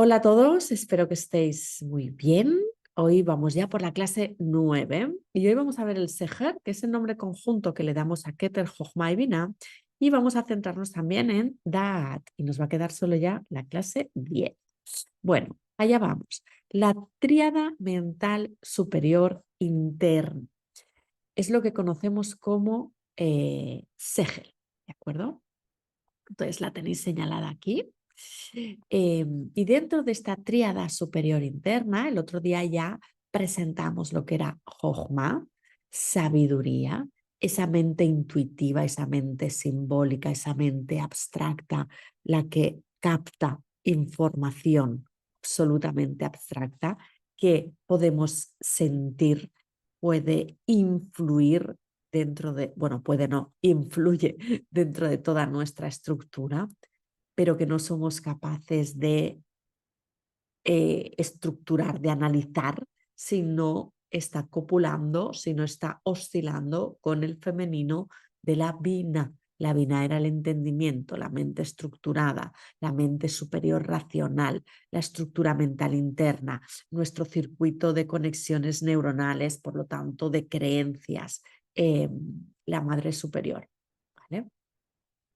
Hola a todos, espero que estéis muy bien. Hoy vamos ya por la clase 9 y hoy vamos a ver el Seher, que es el nombre conjunto que le damos a Keter, Jochma y Binah, y vamos a centrarnos también en Da'at y nos va a quedar solo ya la clase 10. Bueno, allá vamos. La tríada mental superior interna es lo que conocemos como Seher, ¿de acuerdo? Entonces la tenéis señalada aquí. Y dentro de esta tríada superior interna, el otro día ya presentamos lo que era Jochma, sabiduría, esa mente intuitiva, esa mente simbólica, esa mente abstracta, la que capta información absolutamente abstracta que podemos sentir, puede influir dentro de, bueno, puede no, influye dentro de toda nuestra estructura, pero que no somos capaces de estructurar, de analizar, si no está copulando, si no está oscilando con el femenino de la Bina. La Bina era el entendimiento, la mente estructurada, la mente superior racional, la estructura mental interna, nuestro circuito de conexiones neuronales, por lo tanto, de creencias, la madre superior. ¿Vale?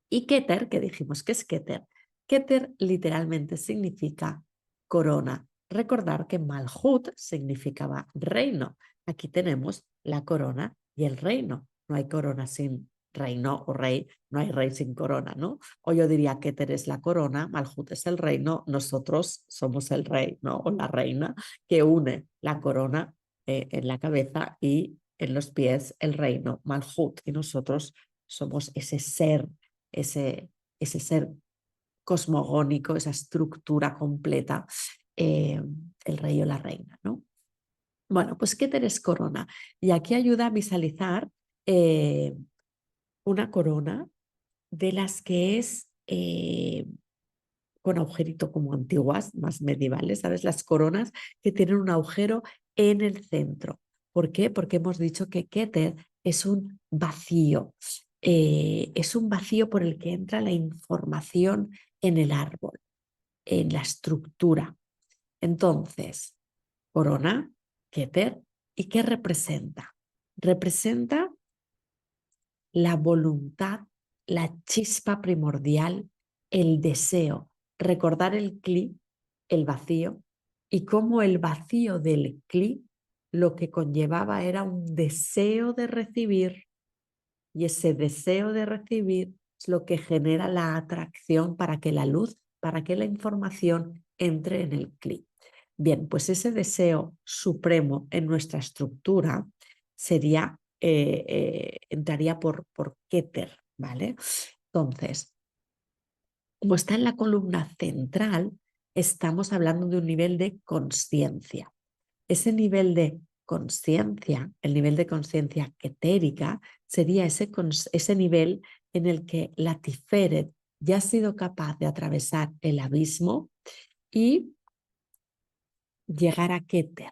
Y Keter, que dijimos que es Keter. Keter literalmente significa corona. Recordar que Malhut significaba reino. Aquí tenemos la corona y el reino. No hay corona sin reino o rey, no hay rey sin corona, ¿no? O yo diría Keter es la corona, Malhut es el reino, nosotros somos el rey, ¿no? O la reina que une la corona en la cabeza y en los pies el reino, Malhut, y nosotros somos ese ser, ese ser cosmogónico, esa estructura completa, el rey o la reina, ¿no? Bueno, pues Keter es corona y aquí ayuda a visualizar una corona de las que es con agujerito como antiguas, más medievales, ¿sabes? Las coronas que tienen un agujero en el centro. ¿Por qué? Porque hemos dicho que Keter es un vacío. Es un vacío por el que entra la información en el árbol, en la estructura. Entonces, corona, Keter, ¿y qué representa? Representa la voluntad, la chispa primordial, el deseo, recordar el cli, el vacío, y cómo el vacío del cli lo que conllevaba era un deseo de recibir, y ese deseo de recibir es lo que genera la atracción para que la luz, para que la información entre en el cli. Bien, pues ese deseo supremo en nuestra estructura sería, entraría por Keter, ¿vale? Entonces, como está en la columna central, estamos hablando de un nivel de conciencia. Ese nivel de conciencia, el nivel de conciencia ketérica, sería ese nivel en el que la Tiferet ya ha sido capaz de atravesar el abismo y llegar a Keter,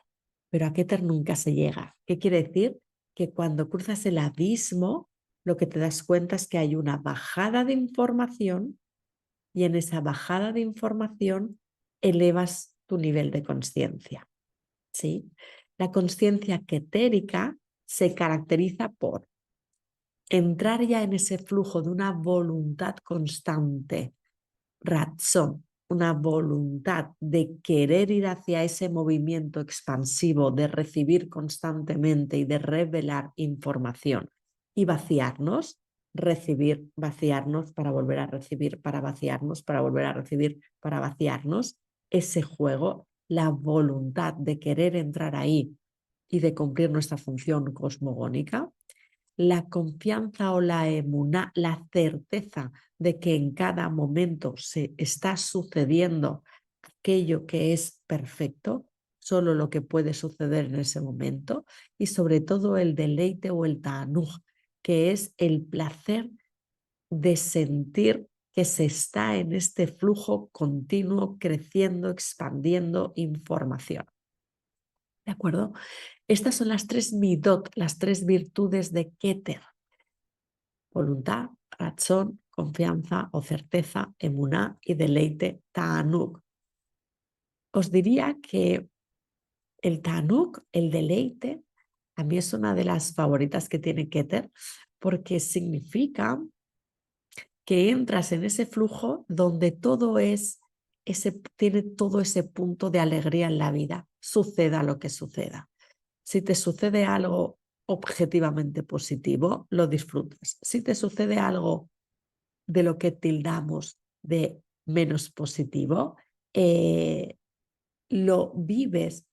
pero a Keter nunca se llega. ¿Qué quiere decir? Que cuando cruzas el abismo, lo que te das cuenta es que hay una bajada de información y en esa bajada de información elevas tu nivel de conciencia. ¿Sí? La conciencia ketérica se caracteriza por entrar ya en ese flujo de una voluntad constante, razón, una voluntad de querer ir hacia ese movimiento expansivo, de recibir constantemente y de revelar información y vaciarnos, recibir, vaciarnos para volver a recibir, para vaciarnos, para volver a recibir, para vaciarnos, ese juego, la voluntad de querer entrar ahí y de cumplir nuestra función cosmogónica, la confianza o la emuná, la certeza de que en cada momento se está sucediendo aquello que es perfecto, solo lo que puede suceder en ese momento, y sobre todo el deleite o el ta'anuj, que es el placer de sentir que se está en este flujo continuo, creciendo, expandiendo información. ¿De acuerdo? Estas son las tres midot, las tres virtudes de Keter. Voluntad, razón, confianza o certeza, emuná y deleite, ta'anug. os diría que el Tanuk, el deleite, a mí es una de las favoritas que tiene Keter, porque significa que entras en ese flujo donde tiene todo ese punto de alegría en la vida, suceda lo que suceda. Si te sucede algo objetivamente positivo, lo disfrutas. Si te sucede algo de lo que tildamos de menos positivo, lo vives,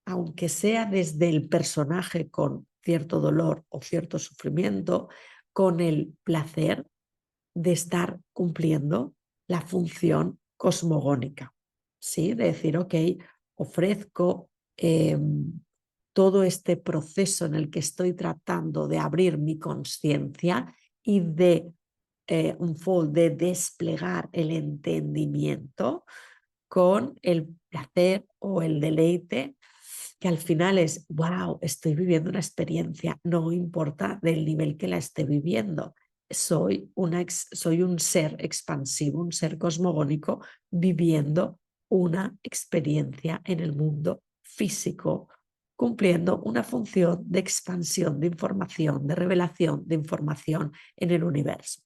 aunque sea desde el personaje con cierto dolor o cierto sufrimiento, con el placer de estar cumpliendo la función cosmogónica, ¿sí? De decir, ok, ofrezco todo este proceso en el que estoy tratando de abrir mi conciencia y de de desplegar el entendimiento con el placer o el deleite, que al final es, wow, estoy viviendo una experiencia, no importa del nivel que la esté viviendo. Soy un ser expansivo, un ser cosmogónico viviendo una experiencia en el mundo físico, cumpliendo una función de expansión de información, de revelación de información en el universo.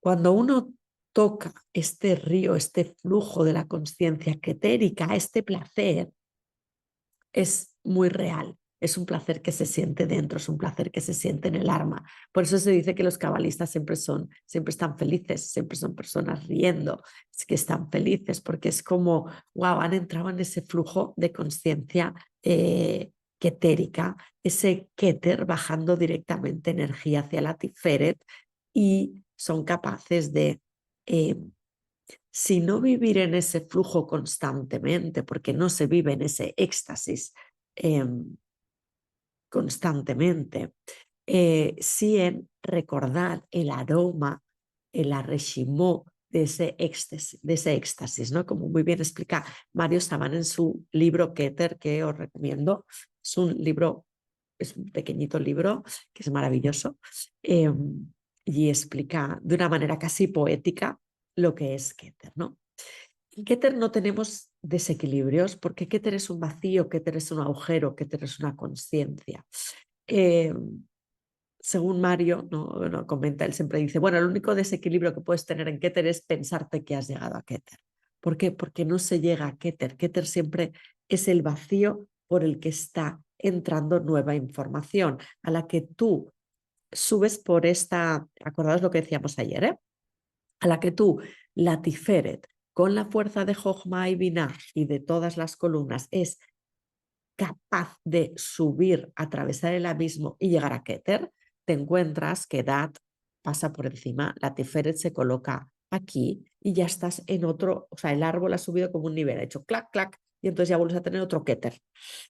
Cuando uno toca este río, este flujo de la conciencia etérica, este placer es muy real. Es un placer que se siente dentro, es un placer que se siente en el alma. Por eso se dice que los cabalistas siempre están felices, siempre son personas riendo, es que están felices, porque es como, wow, han entrado en ese flujo de conciencia etérica, ese Keter bajando directamente energía hacia la Tiferet y son capaces de si no vivir en ese flujo constantemente, porque no se vive en ese éxtasis eh, constantemente, sí en recordar el aroma, el arreshimó de ese éxtasis, ¿no? Como muy bien explica Mario Saban en su libro Keter, que os recomiendo. Es un libro, es un pequeñito libro que es maravilloso y explica de una manera casi poética lo que es Keter, ¿no? En Keter no tenemos desequilibrios porque Keter es un vacío, Keter es un agujero, Keter es una conciencia. Eh, Según Mario, no comenta, él siempre dice, bueno, el único desequilibrio que puedes tener en Keter es pensarte que has llegado a Keter. ¿Por qué? Porque no se llega a Keter. Keter siempre es el vacío por el que está entrando nueva información, a la que tú subes por acordaos lo que decíamos ayer, a la que tú, la Tiferet, con la fuerza de Jochma y Binah y de todas las columnas, es capaz de subir, atravesar el abismo y llegar a Keter, te encuentras que Dat pasa por encima, la Tiferet se coloca aquí y ya estás en otro, o sea, el árbol ha subido como un nivel, ha hecho clac, clac, y entonces ya vuelves a tener otro Keter.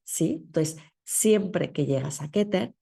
¿Sí? Entonces, siempre que llegas a Keter,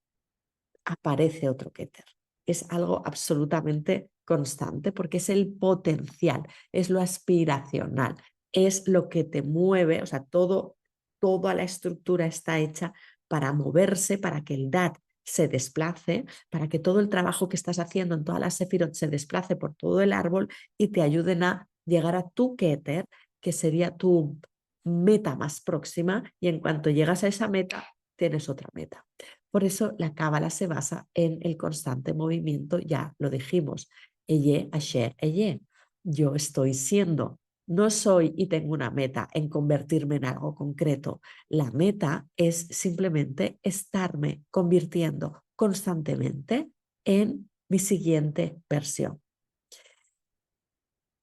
aparece otro Keter. Es algo absolutamente constante porque es el potencial, es lo aspiracional, es lo que te mueve, o sea, toda la estructura está hecha para moverse, para que el DAT se desplace, para que todo el trabajo que estás haciendo en todas las Sefirot se desplace por todo el árbol y te ayuden a llegar a tu Keter, que sería tu meta más próxima, y en cuanto llegas a esa meta, tienes otra meta. Por eso la cábala se basa en el constante movimiento, ya lo dijimos, Eye, Asher, Eye. Yo estoy siendo, no soy y tengo una meta en convertirme en algo concreto. La meta es simplemente estarme convirtiendo constantemente en mi siguiente versión.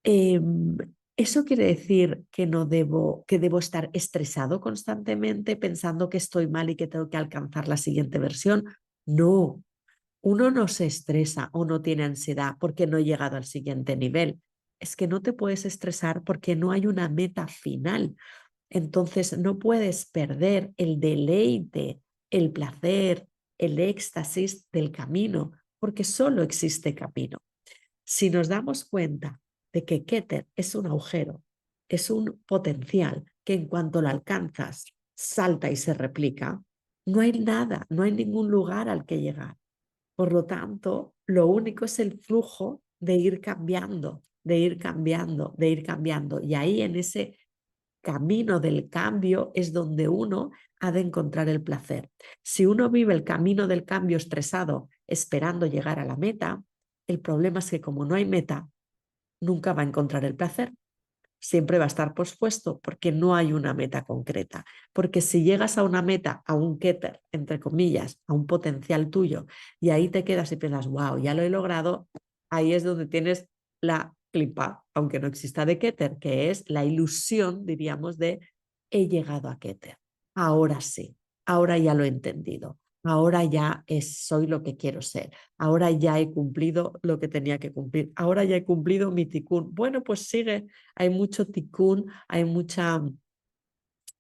¿Eso quiere decir que que debo estar estresado constantemente pensando que estoy mal y que tengo que alcanzar la siguiente versión? No, uno no se estresa o no tiene ansiedad porque no he llegado al siguiente nivel. Es que no te puedes estresar porque no hay una meta final. Entonces no puedes perder el deleite, el placer, el éxtasis del camino, porque solo existe camino. Si nos damos cuenta de que Keter es un agujero, es un potencial que en cuanto lo alcanzas, salta y se replica, no hay nada, no hay ningún lugar al que llegar. Por lo tanto, lo único es el flujo de ir cambiando, de ir cambiando, de ir cambiando. Y ahí en ese camino del cambio es donde uno ha de encontrar el placer. Si uno vive el camino del cambio estresado, esperando llegar a la meta, el problema es que como no hay meta, nunca va a encontrar el placer. Siempre va a estar pospuesto porque no hay una meta concreta. Porque si llegas a una meta, a un Keter, entre comillas, a un potencial tuyo, y ahí te quedas y piensas, wow, ya lo he logrado, ahí es donde tienes la clipa, aunque no exista de Keter, que es la ilusión, diríamos, de he llegado a Keter. Ahora sí, ahora ya lo he entendido. Ahora ya soy lo que quiero ser. Ahora ya he cumplido lo que tenía que cumplir. Ahora ya he cumplido mi ticún. Bueno, pues sigue, hay mucho ticún, hay mucha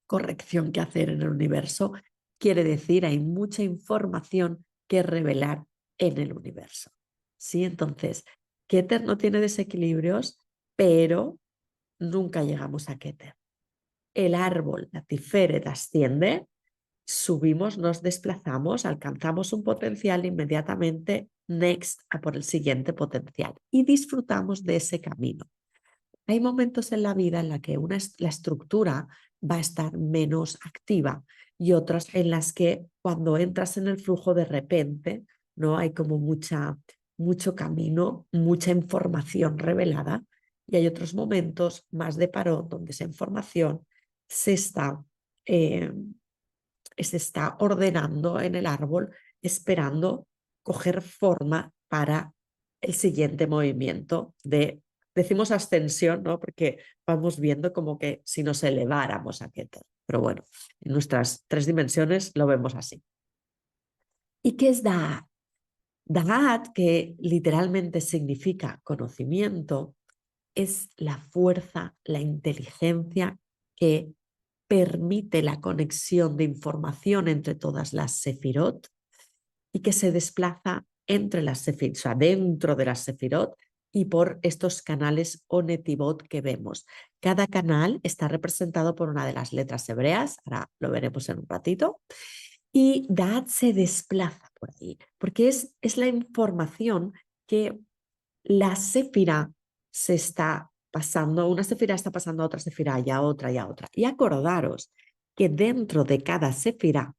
corrección que hacer en el universo. Quiere decir, hay mucha información que revelar en el universo. ¿Sí? Entonces, Keter no tiene desequilibrios, pero nunca llegamos a Keter. El árbol, la Tiferet, asciende, subimos, nos desplazamos, alcanzamos un potencial inmediatamente, next, a por el siguiente potencial y disfrutamos de ese camino. Hay momentos en la vida en la que la estructura va a estar menos activa y otras en las que cuando entras en el flujo de repente, ¿no? Hay como mucho camino, mucha información revelada y hay otros momentos más de parón donde esa información se está, eh, se está ordenando en el árbol, esperando coger forma para el siguiente movimiento de, decimos ascensión, ¿no? Porque vamos viendo como que si nos eleváramos a Keter. Pero bueno, en nuestras 3 dimensiones lo vemos así. ¿Y qué es Da'at? Da'at, que literalmente significa conocimiento, es la fuerza, la inteligencia que permite la conexión de información entre todas las sefirot y que se desplaza entre las sefirot, o sea, dentro de las sefirot y por estos canales o netivot que vemos. Cada canal está representado por una de las letras hebreas, ahora lo veremos en un ratito, y Da'at se desplaza por ahí, porque es la información que la sefira se está pasando, una sefira está pasando a otra sefira y a otra y a otra. Y acordaros que dentro de cada sefira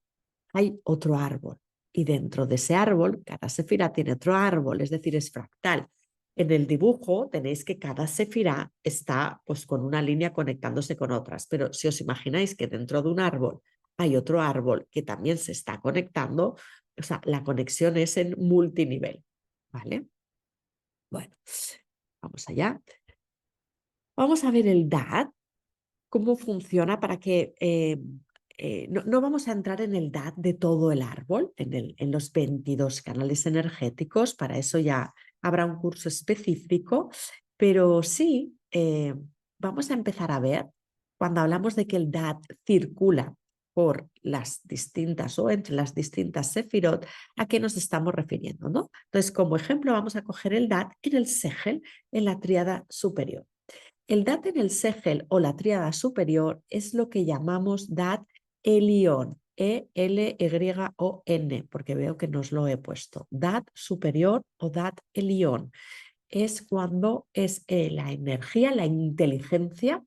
hay otro árbol y dentro de ese árbol cada sefira tiene otro árbol, es decir, es fractal. En el dibujo tenéis que cada sefira está pues con una línea conectándose con otras, pero si os imagináis que dentro de un árbol hay otro árbol que también se está conectando, o sea, la conexión es en multinivel, ¿vale? Bueno, vamos allá. Vamos a ver el DAT, cómo funciona para que no vamos a entrar en el DAT de todo el árbol, en los 22 canales energéticos, para eso ya habrá un curso específico, pero sí vamos a empezar a ver cuando hablamos de que el DAT circula por las distintas o entre las distintas sefirot, a qué nos estamos refiriendo, ¿no? Entonces, como ejemplo, vamos a coger el DAT en el Segel, en la tríada superior. El DAT en el Segel o la tríada superior es lo que llamamos DAT Elión, E-L-Y-O-N, porque veo que no os lo he puesto. DAT superior o DAT Elión es cuando es la energía, la inteligencia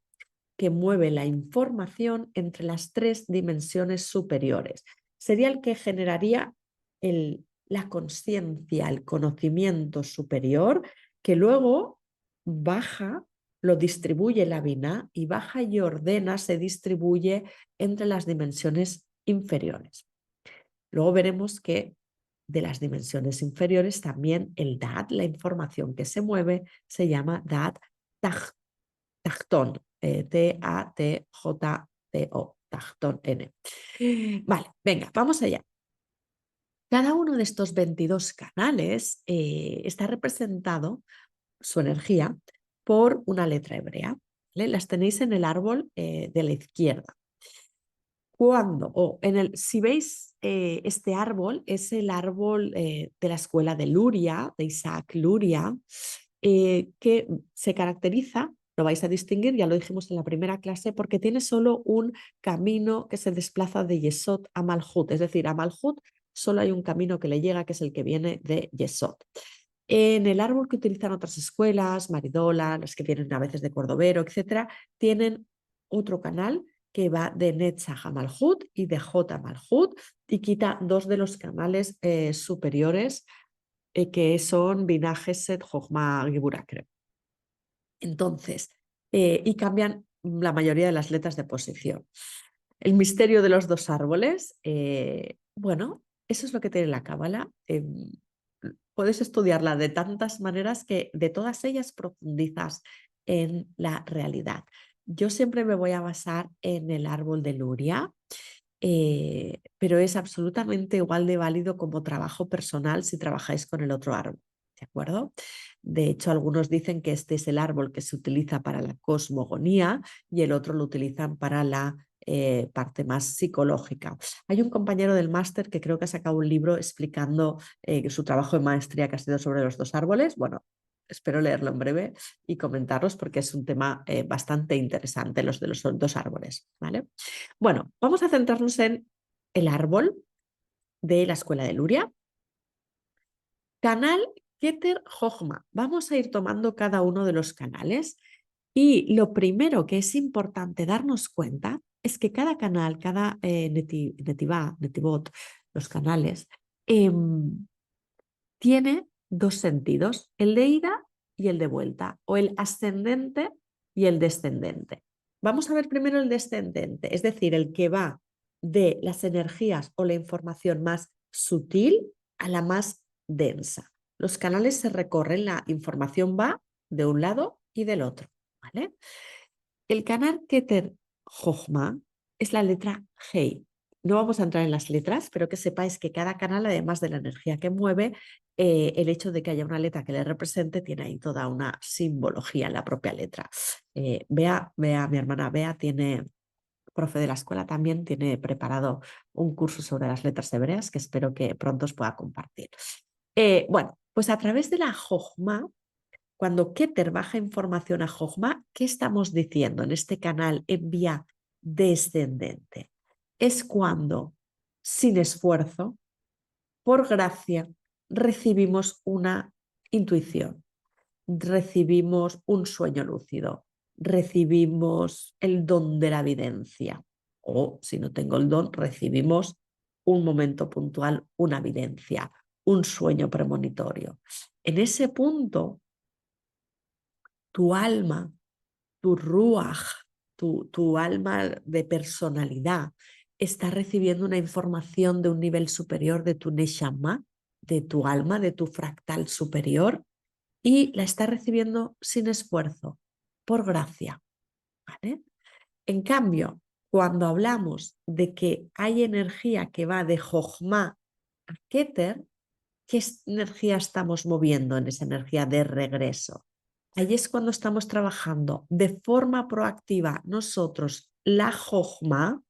que mueve la información entre las 3 dimensiones superiores. Sería el que generaría la conciencia, el conocimiento superior, que luego baja, lo distribuye la Binah y baja y ordena, se distribuye entre las dimensiones inferiores. Luego veremos que de las dimensiones inferiores también el DAT, la información que se mueve, se llama DAT Tachtón, T-A-T-J-T-O, Tachtón N. Vale, venga, vamos allá. Cada uno de estos 22 canales está representado, su energía, por una letra hebrea. ¿Vale? Las tenéis en el árbol de la izquierda. Si veis este árbol, es el árbol de la escuela de Luria, de Isaac Luria, que se caracteriza, lo vais a distinguir, ya lo dijimos en la primera clase, porque tiene solo un camino que se desplaza de Yesod a Malhut, es decir, a Malhut solo hay un camino que le llega, que es el que viene de Yesod. En el árbol que utilizan otras escuelas, Maridola, los que vienen a veces de Cordovero, etcétera, tienen otro canal que va de Netzach a Malhut y de Jot a Malhut y quita 2 de los canales superiores que son Binah, Gesed, Jochma, Geburah, creo. Entonces, y cambian la mayoría de las letras de posición. El misterio de los 2 árboles, bueno, eso es lo que tiene la Cábala. Puedes estudiarla de tantas maneras que de todas ellas profundizas en la realidad. Yo siempre me voy a basar en el árbol de Luria, pero es absolutamente igual de válido como trabajo personal si trabajáis con el otro árbol, ¿de acuerdo? De hecho, algunos dicen que este es el árbol que se utiliza para la cosmogonía y el otro lo utilizan para la parte más psicológica. Hay un compañero del máster que creo que ha sacado un libro explicando su trabajo de maestría que ha sido sobre los 2 árboles. Bueno, espero leerlo en breve y comentarlos porque es un tema bastante interesante, los de los 2 árboles, ¿vale? Bueno, vamos a centrarnos en el árbol de la escuela de Luria. Canal Keter Jochma. Vamos a ir tomando cada uno de los canales y lo primero que es importante darnos cuenta es que cada canal, cada netivot, los canales, tiene 2 sentidos, el de ida y el de vuelta, o el ascendente y el descendente. Vamos a ver primero el descendente, es decir, el que va de las energías o la información más sutil a la más densa. Los canales se recorren, la información va de un lado y del otro, ¿vale? El canal Keter Jochma es la letra Hei. No vamos a entrar en las letras, pero que sepáis que cada canal, además de la energía que mueve, el hecho de que haya una letra que le represente tiene ahí toda una simbología en la propia letra. Bea, mi hermana Bea, tiene, profe de la escuela también, tiene preparado un curso sobre las letras hebreas que espero que pronto os pueda compartir. Bueno, pues a través de la Jochma, cuando Keter baja información a Jochma, ¿qué estamos diciendo en este canal en vía descendente? Es cuando, sin esfuerzo, por gracia, recibimos una intuición, recibimos un sueño lúcido, recibimos el don de la evidencia. O, si no tengo el don, recibimos un momento puntual, una evidencia, un sueño premonitorio. En ese punto, tu alma, tu ruach, tu alma de personalidad, está recibiendo una información de un nivel superior de tu neshama, de tu alma, de tu fractal superior, y la está recibiendo sin esfuerzo, por gracia, ¿vale? En cambio, cuando hablamos de que hay energía que va de Jochma a Keter, ¿qué energía estamos moviendo en esa energía de regreso? Ahí es cuando estamos trabajando de forma proactiva nosotros la Jochma,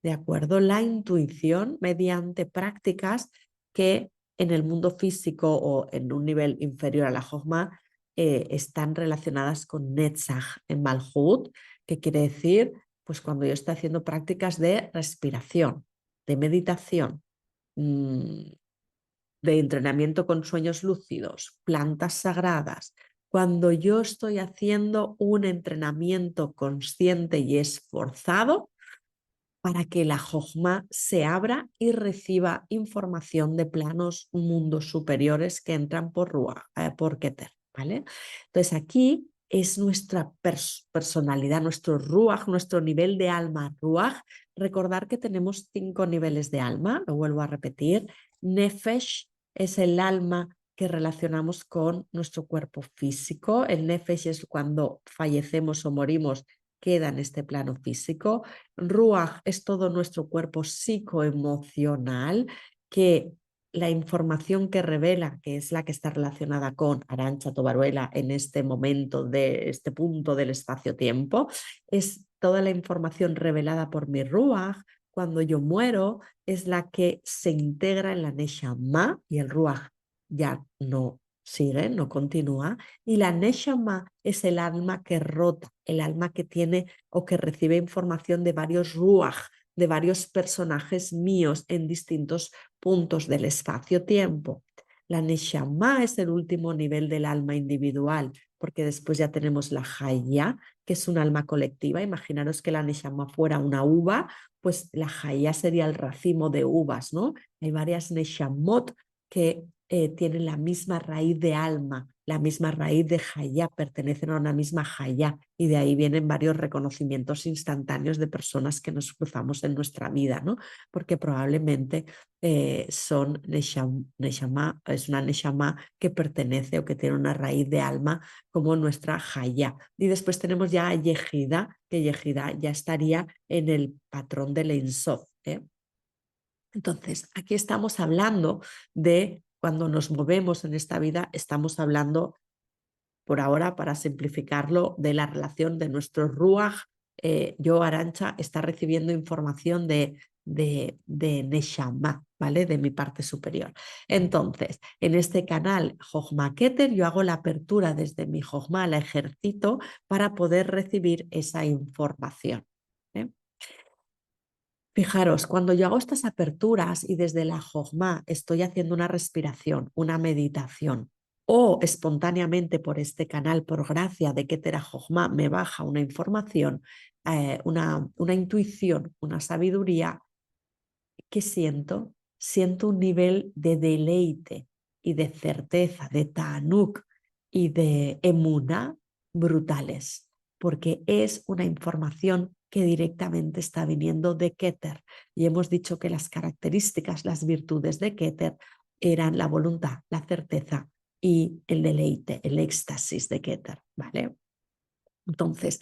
¿de acuerdo? La intuición mediante prácticas que en el mundo físico o en un nivel inferior a la Jochma están relacionadas con Netzach en Malhut, que quiere decir, pues cuando yo estoy haciendo prácticas de respiración, de meditación, de entrenamiento con sueños lúcidos, plantas sagradas, cuando yo estoy haciendo un entrenamiento consciente y esforzado para que la Jochma se abra y reciba información de planos, mundos superiores que entran por Ruach, por Keter, ¿vale? Entonces aquí es nuestra personalidad, nuestro Ruach, nuestro nivel de alma Ruach. Recordar que tenemos 5 niveles de alma, lo vuelvo a repetir. Nefesh es el alma que relacionamos con nuestro cuerpo físico. El Nefesh es cuando fallecemos o morimos, queda en este plano físico. Ruach es todo nuestro cuerpo psicoemocional, que la información que revela, que es la que está relacionada con Arantxa Tobaruela en este momento, de este punto del espacio-tiempo, es toda la información revelada por mi Ruach. Cuando yo muero, es la que se integra en la Neshama y el Ruach ya no sigue, no continúa, y la Neshama es el alma que rota, el alma que tiene o que recibe información de varios Ruach, de varios personajes míos en distintos puntos del espacio-tiempo. La Neshama es el último nivel del alma individual, porque después ya tenemos la Haya, que es un alma colectiva. Imaginaros que la Neshama fuera una uva, pues la Haya sería el racimo de uvas, ¿no? Hay varias Neshamot que tienen la misma raíz de alma, la misma raíz de Hayá, pertenecen a una misma Hayá, y de ahí vienen varios reconocimientos instantáneos de personas que nos cruzamos en nuestra vida, ¿no? Porque probablemente son Neshama, es una Neshama que pertenece o que tiene una raíz de alma como nuestra Hayá. Y después tenemos ya a Yehida, que Yehida ya estaría en el patrón del Ein Sof, ¿eh? Entonces, aquí estamos hablando de cuando nos movemos en esta vida, estamos hablando, por ahora, para simplificarlo, de la relación de nuestro Ruach. Yo, Arancha, está recibiendo información de Neshama, ¿vale? De mi parte superior. Entonces, en este canal Jochma Keter, yo hago la apertura desde mi Jochma, la ejercito para poder recibir esa información, ¿eh? Fijaros, cuando yo hago estas aperturas y desde la Jojma estoy haciendo una respiración, una meditación, o espontáneamente por este canal, por gracia de Ketera Jojma, me baja una información, una intuición, una sabiduría, ¿qué siento? Siento un nivel de deleite y de certeza, de ta'anuk y de emuna brutales, porque es una información que directamente está viniendo de Keter. Y hemos dicho que las características, las virtudes de Keter eran la voluntad, la certeza y el deleite, el éxtasis de Keter, ¿vale? Entonces,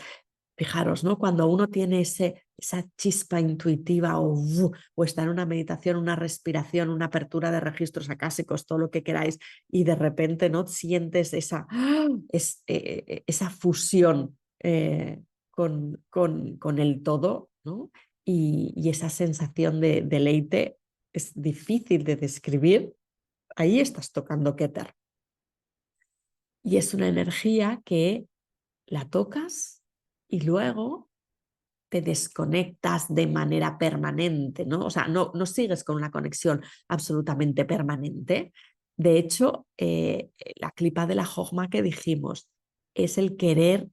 fijaros, ¿no? Cuando uno tiene esa chispa intuitiva o está en una meditación, una respiración, una apertura de registros acásicos, todo lo que queráis, y de repente, ¿no? Sientes esa fusión con el todo, ¿no? Y esa sensación de deleite es difícil de describir. Ahí estás tocando Keter. Y es una energía que la tocas y luego te desconectas de manera permanente, ¿no? O sea, no sigues con una conexión absolutamente permanente. De hecho, la clipa de la Jojma que dijimos es el querer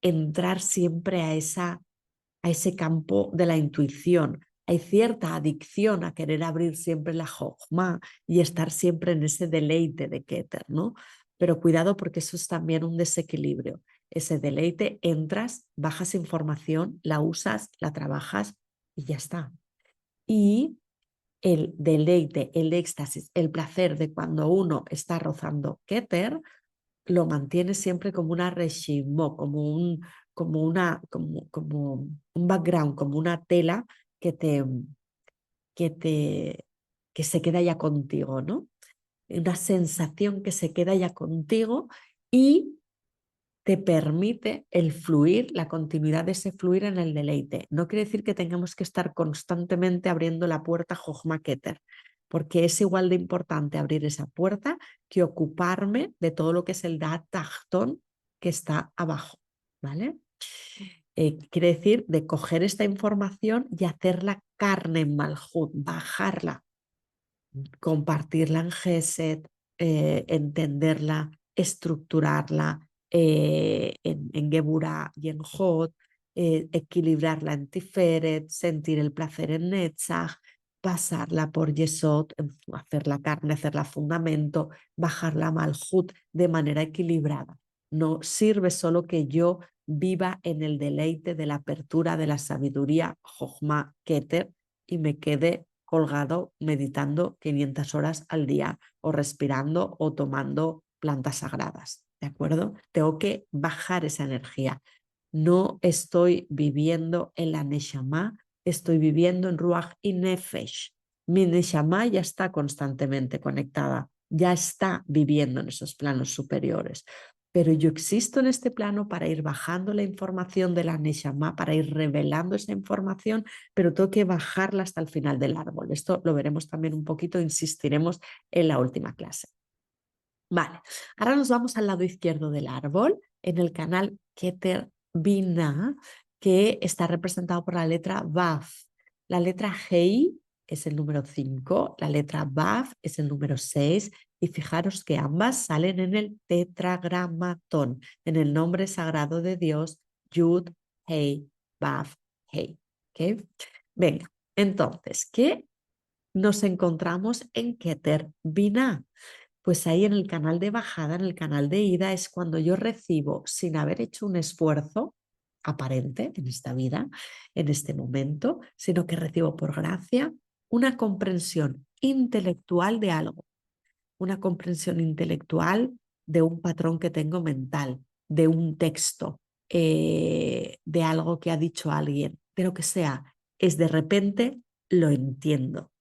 entrar siempre a ese campo de la intuición. Hay cierta adicción a querer abrir siempre la Jojma y estar siempre en ese deleite de Keter, ¿no? Pero cuidado porque eso es también un desequilibrio. Ese deleite, entras, bajas información, la usas, la trabajas y ya está. Y el deleite, el éxtasis, el placer de cuando uno está rozando Keter, lo mantiene siempre como una reshimo, como un background, como una tela que te, que te, que se queda ya contigo, ¿no? Una sensación que se queda ya contigo y te permite el fluir, la continuidad de ese fluir en el deleite. No quiere decir que tengamos que estar constantemente abriendo la puerta Jochma Keter, porque es igual de importante abrir esa puerta que ocuparme de todo lo que es el Da'at Tachtón que está abajo, ¿vale? Quiere decir de coger esta información y hacerla carne en Malhut, bajarla, compartirla en Gesed, entenderla, estructurarla en Geburah y en Hod, equilibrarla en Tiferet, sentir el placer en Netzach, pasarla por Yesod, hacerla carne, hacerla fundamento, bajarla a Malhut de manera equilibrada. No sirve solo que yo viva en el deleite de la apertura de la sabiduría Jochma Keter y me quede colgado meditando 500 horas al día o respirando o tomando plantas sagradas, ¿de acuerdo? Tengo que bajar esa energía. No estoy viviendo en la Neshama, estoy viviendo en Ruach y Nefesh. Mi Neshama ya está constantemente conectada, ya está viviendo en esos planos superiores. Pero yo existo en este plano para ir bajando la información de la Neshama, para ir revelando esa información, pero tengo que bajarla hasta el final del árbol. Esto lo veremos también un poquito, insistiremos en la última clase. Vale, ahora nos vamos al lado izquierdo del árbol, en el canal Keter Bina, que está representado por la letra Vaf. La letra Hei es el número 5, la letra Vav es el número 6 y fijaros que ambas salen en el tetragramatón, en el nombre sagrado de Dios, Yud, Hei, Vav, Hei. ¿Okay? Venga, entonces, ¿qué nos encontramos en Keter Binah? Pues ahí en el canal de bajada, en el canal de ida, es cuando yo recibo, sin haber hecho un esfuerzo aparente en esta vida, en este momento, sino que recibo por gracia una comprensión intelectual de algo, una comprensión intelectual de un patrón que tengo mental, de un texto, de algo que ha dicho alguien, de lo que sea. Es de repente, lo entiendo.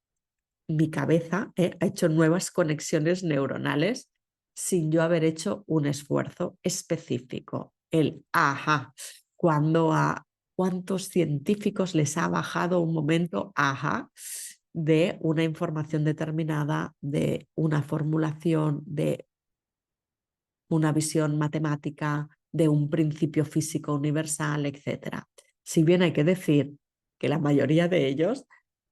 Mi cabeza ha hecho nuevas conexiones neuronales sin yo haber hecho un esfuerzo específico. El ajá, cuando a cuántos científicos les ha bajado un momento ajá de una información determinada, de una formulación, de una visión matemática, de un principio físico universal, etcétera. Si bien hay que decir que la mayoría de ellos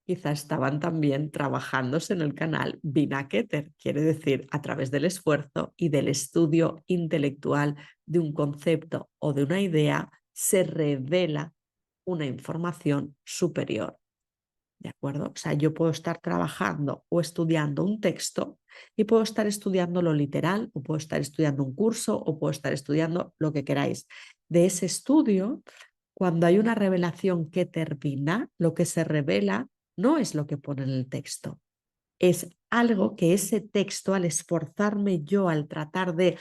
quizá estaban también trabajándose en el canal Binah Keter, quiere decir a través del esfuerzo y del estudio intelectual de un concepto o de una idea, se revela una información superior. ¿De acuerdo? O sea, yo puedo estar trabajando o estudiando un texto y puedo estar estudiando lo literal o puedo estar estudiando un curso o puedo estar estudiando lo que queráis. De ese estudio, cuando hay una revelación que termina, lo que se revela no es lo que pone en el texto, es algo que ese texto, al esforzarme yo, al tratar de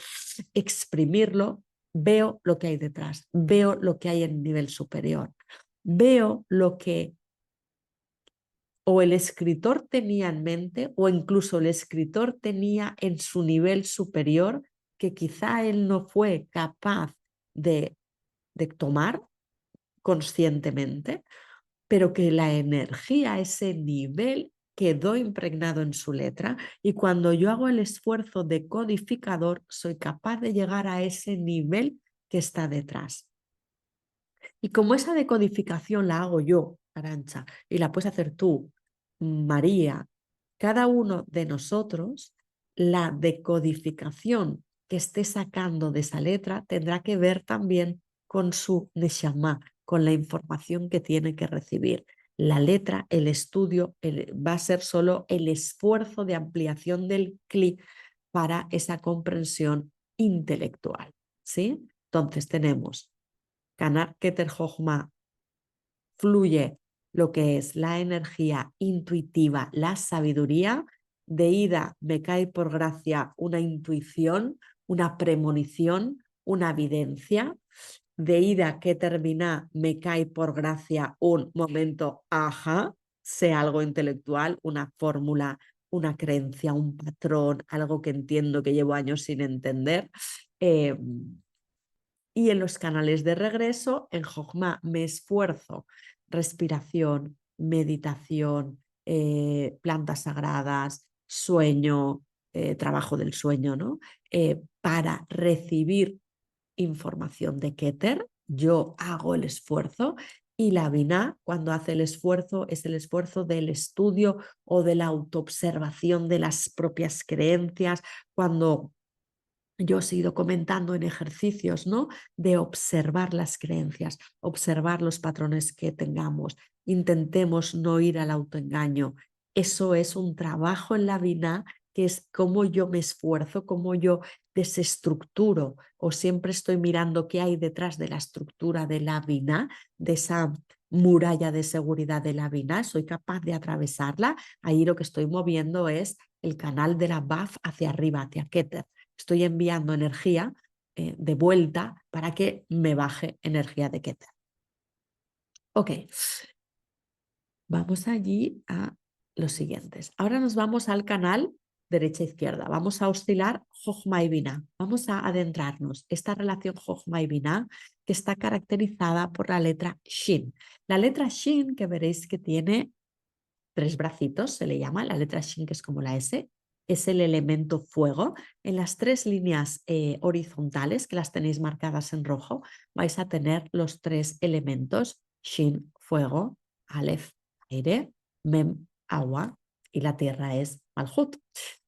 exprimirlo, veo lo que hay detrás, veo lo que hay en nivel superior, veo lo que o el escritor tenía en mente o incluso el escritor tenía en su nivel superior que quizá él no fue capaz de tomar conscientemente, pero que la energía, ese nivel quedó impregnado en su letra y cuando yo hago el esfuerzo de codificador soy capaz de llegar a ese nivel que está detrás. Y como esa decodificación la hago yo, Arantxa, y la puedes hacer tú, María, cada uno de nosotros, la decodificación que esté sacando de esa letra tendrá que ver también con su neshama, con la información que tiene que recibir. La letra, el estudio, va a ser solo el esfuerzo de ampliación del cli para esa comprensión intelectual. ¿Sí? Entonces tenemos Kanar Keter Jochma, fluye lo que es la energía intuitiva, la sabiduría. De ida me cae por gracia una intuición, una premonición, una evidencia. De ida que termina me cae por gracia un momento, ajá, sea algo intelectual, una fórmula, una creencia, un patrón, algo que entiendo que llevo años sin entender. Y en los canales de regreso, en Jojma, me esfuerzo, respiración, meditación, plantas sagradas, sueño, trabajo del sueño, ¿no? Para recibir información de Keter, yo hago el esfuerzo y la Binah, cuando hace el esfuerzo, es el esfuerzo del estudio o de la autoobservación de las propias creencias, cuando yo os he ido comentando en ejercicios, ¿no? De observar las creencias, observar los patrones que tengamos. Intentemos no ir al autoengaño. Eso es un trabajo en la Binah, que es cómo yo me esfuerzo, cómo yo desestructuro o siempre estoy mirando qué hay detrás de la estructura de la Binah, de esa muralla de seguridad de la Binah. Soy capaz de atravesarla. Ahí lo que estoy moviendo es el canal de la Baf hacia arriba, hacia Keter. Estoy enviando energía de vuelta para que me baje energía de Keter. Ok, vamos allí a los siguientes. Ahora nos vamos al canal derecha-izquierda. Vamos a oscilar Jochma y Binah. Vamos a adentrarnos. Esta relación Jochma y Binah que está caracterizada por la letra Shin. La letra Shin, que veréis que tiene 3 bracitos, se le llama, la letra Shin, que es como la S, es el elemento fuego. En las 3 líneas horizontales, que las tenéis marcadas en rojo, vais a tener los 3 elementos, Shin, fuego, Aleph, aire, Mem, agua, y la tierra es Malhut.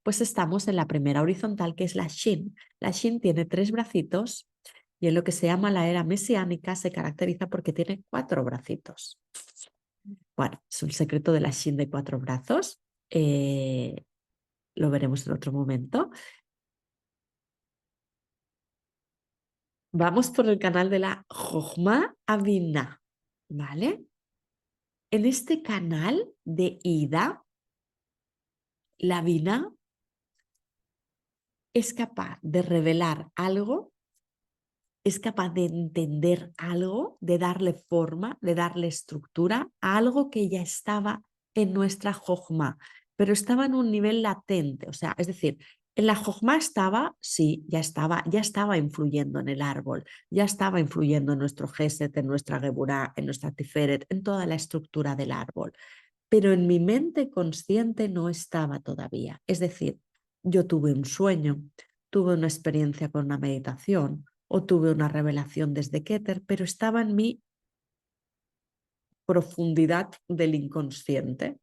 Pues estamos en la primera horizontal, que es la Shin. La Shin tiene 3 bracitos y en lo que se llama la era mesiánica se caracteriza porque tiene 4 bracitos. Bueno, es un secreto de la Shin de 4 brazos. Lo veremos en otro momento. Vamos por el canal de la Jochma Abina, ¿vale? En este canal de ida, la Bina es capaz de revelar algo, es capaz de entender algo, de darle forma, de darle estructura a algo que ya estaba en nuestra Jochma, pero estaba en un nivel latente, o sea, es decir, en la Jochma estaba, sí, ya estaba influyendo en el árbol, ya estaba influyendo en nuestro Geset, en nuestra Geburá, en nuestra Tiferet, en toda la estructura del árbol, pero en mi mente consciente no estaba todavía. Es decir, yo tuve un sueño, tuve una experiencia con una meditación o tuve una revelación desde Keter, pero estaba en mi profundidad del inconsciente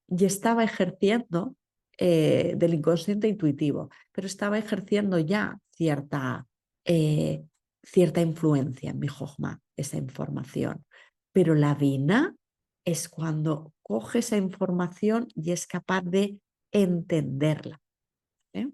y estaba ejerciendo del inconsciente intuitivo, pero estaba ejerciendo ya eh, cierta influencia en mi Jochma, esa información. Pero la Vina es cuando coge esa información y es capaz de entenderla. ¿Eh?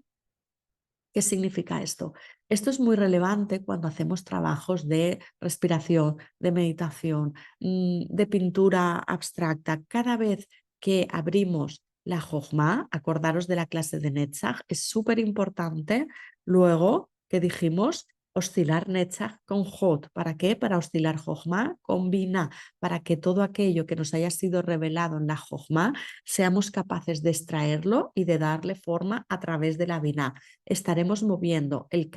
¿Qué significa esto? Esto es muy relevante cuando hacemos trabajos de respiración, de meditación, de pintura abstracta. Cada vez que abrimos la Jochma, acordaros de la clase de Netzach, es súper importante luego que dijimos oscilar Netzach con Hot. ¿Para qué? Para oscilar Jochma con Bina, para que todo aquello que nos haya sido revelado en la Jochma seamos capaces de extraerlo y de darle forma a través de la Bina. Estaremos moviendo el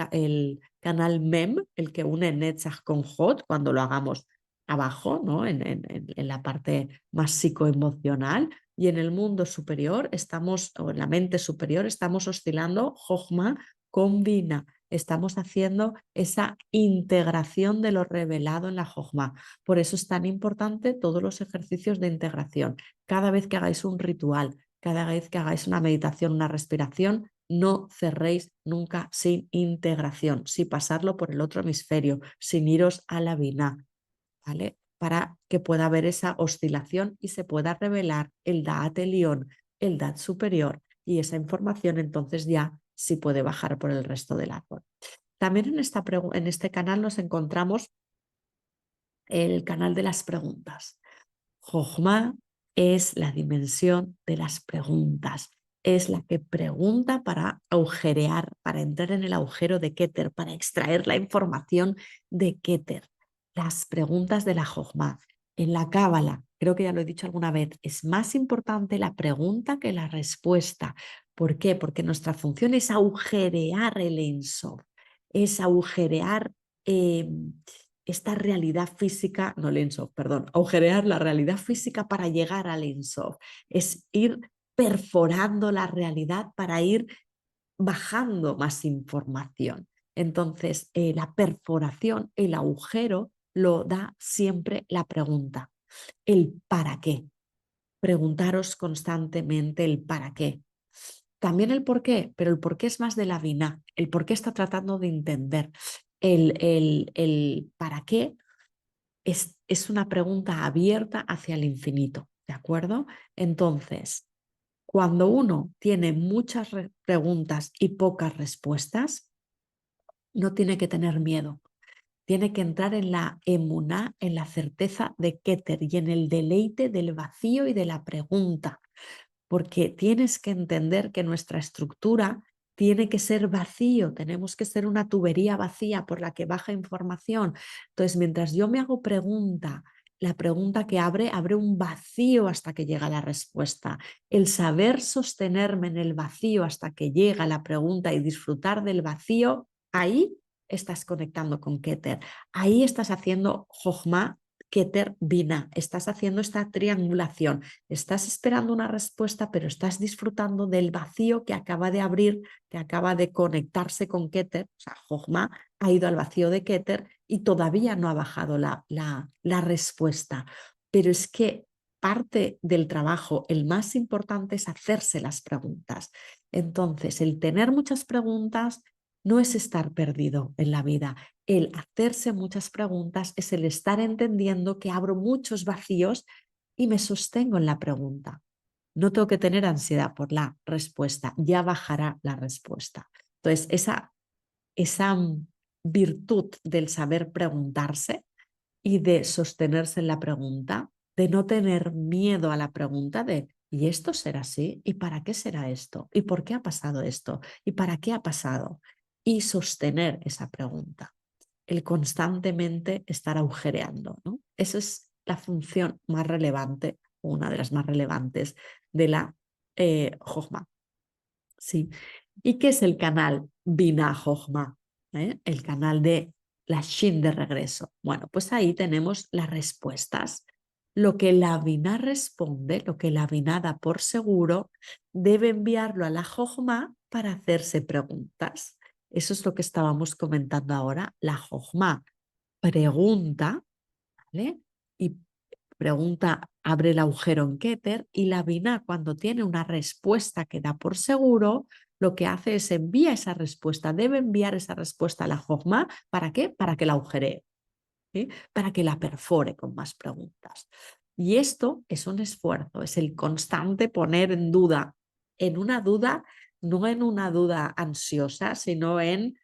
canal MEM, el que une Netzach con Hot, cuando lo hagamos abajo, ¿no? En la parte más psicoemocional, y en el mundo superior estamos, o en la mente superior, estamos oscilando Jochma con Bina. Estamos haciendo esa integración de lo revelado en la Jochma. Por eso es tan importante todos los ejercicios de integración. Cada vez que hagáis un ritual, cada vez que hagáis una meditación, una respiración, no cerréis nunca sin integración, sin pasarlo por el otro hemisferio, sin iros a la Binah, ¿vale? Para que pueda haber esa oscilación y se pueda revelar el Da'at Elión, el Da'at superior, y esa información entonces ya sí puede bajar por el resto del árbol. También en este canal nos encontramos el canal de las preguntas. Jochma es la dimensión de las preguntas. Es la que pregunta para agujerear, para entrar en el agujero de Keter, para extraer la información de Keter. Las preguntas de la Jochma. En la Cábala, creo que ya lo he dicho alguna vez, es más importante la pregunta que la respuesta. ¿Por qué? Porque nuestra función es agujerear el Ein Sof, es agujerear esta realidad física, no el Ein Sof, perdón, agujerear la realidad física para llegar al Ein Sof, es ir perforando la realidad para ir bajando más información. Entonces, la perforación, el agujero, lo da siempre la pregunta, el para qué. Preguntaros constantemente el para qué. También el por qué, pero el por qué es más de la vina, el por qué está tratando de entender. El para qué es una pregunta abierta hacia el infinito, ¿de acuerdo? Entonces, cuando uno tiene muchas preguntas y pocas respuestas, no tiene que tener miedo. Tiene que entrar en la emuná, en la certeza de Keter y en el deleite del vacío y de la pregunta, porque tienes que entender que nuestra estructura tiene que ser vacío, tenemos que ser una tubería vacía por la que baja información. Entonces, mientras yo me hago pregunta, la pregunta que abre un vacío hasta que llega la respuesta. El saber sostenerme en el vacío hasta que llega la pregunta y disfrutar del vacío, ahí estás conectando con Keter, ahí estás haciendo Jochma, Keter, Bina, estás haciendo esta triangulación. Estás esperando una respuesta, pero estás disfrutando del vacío que acaba de abrir, que acaba de conectarse con Keter. O sea, Jochma ha ido al vacío de Keter y todavía no ha bajado la respuesta. Pero es que parte del trabajo, el más importante es hacerse las preguntas. Entonces, el tener muchas preguntas no es estar perdido en la vida. El hacerse muchas preguntas es el estar entendiendo que abro muchos vacíos y me sostengo en la pregunta. No tengo que tener ansiedad por la respuesta, ya bajará la respuesta. Entonces, esa virtud del saber preguntarse y de sostenerse en la pregunta, de no tener miedo a la pregunta de, ¿y esto será así? ¿Y para qué será esto? ¿Y por qué ha pasado esto? ¿Y para qué ha pasado? Y sostener esa pregunta, el constantemente estar agujereando, ¿no? Esa es la función más relevante, una de las más relevantes de la Jochma. Sí. ¿Y qué es el canal Bina Jochma? El canal de la Shin de regreso. Bueno, pues ahí tenemos las respuestas. Lo que la Bina responde, lo que la Bina da por seguro, debe enviarlo a la Jochma para hacerse preguntas. Eso es lo que estábamos comentando ahora. La Jochma pregunta, ¿vale? Y pregunta, abre el agujero en Keter y la Binah cuando tiene una respuesta que da por seguro, lo que hace es envía esa respuesta, debe enviar esa respuesta a la Jochma, ¿para qué? Para que la agujeree, ¿sí? Para que la perfore con más preguntas. Y esto es un esfuerzo, es el constante poner en duda, en una duda, no en una duda ansiosa, sino en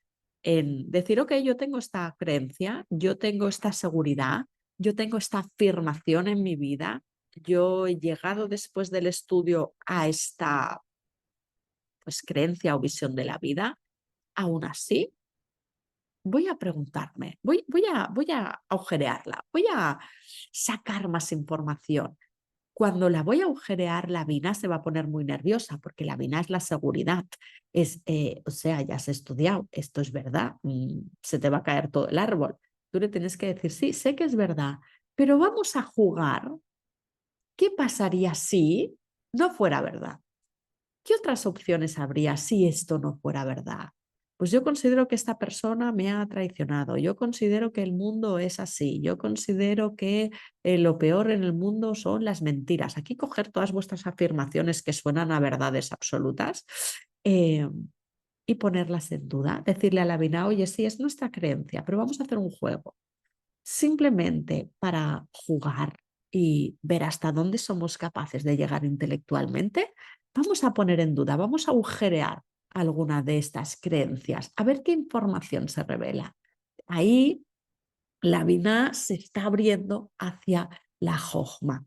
decir, ok, yo tengo esta creencia, yo tengo esta seguridad, yo tengo esta afirmación en mi vida, yo he llegado después del estudio a esta pues, creencia o visión de la vida, aún así voy a preguntarme, voy a agujerearla, voy a sacar más información. Cuando la voy a agujerear, la Bina se va a poner muy nerviosa porque la Bina es la seguridad. O sea, ya has estudiado, esto es verdad, se te va a caer todo el árbol. Tú le tienes que decir, sí, sé que es verdad, pero vamos a jugar. ¿Qué pasaría si no fuera verdad? ¿Qué otras opciones habría si esto no fuera verdad? Pues yo considero que esta persona me ha traicionado, yo considero que el mundo es así, yo considero que lo peor en el mundo son las mentiras. Aquí coger todas vuestras afirmaciones que suenan a verdades absolutas eh, y ponerlas en duda, decirle a la Bina, oye, sí, es nuestra creencia, pero vamos a hacer un juego simplemente para jugar y ver hasta dónde somos capaces de llegar intelectualmente, vamos a poner en duda, vamos a agujerear alguna de estas creencias, a ver qué información se revela. Ahí la Binah se está abriendo hacia la Jojma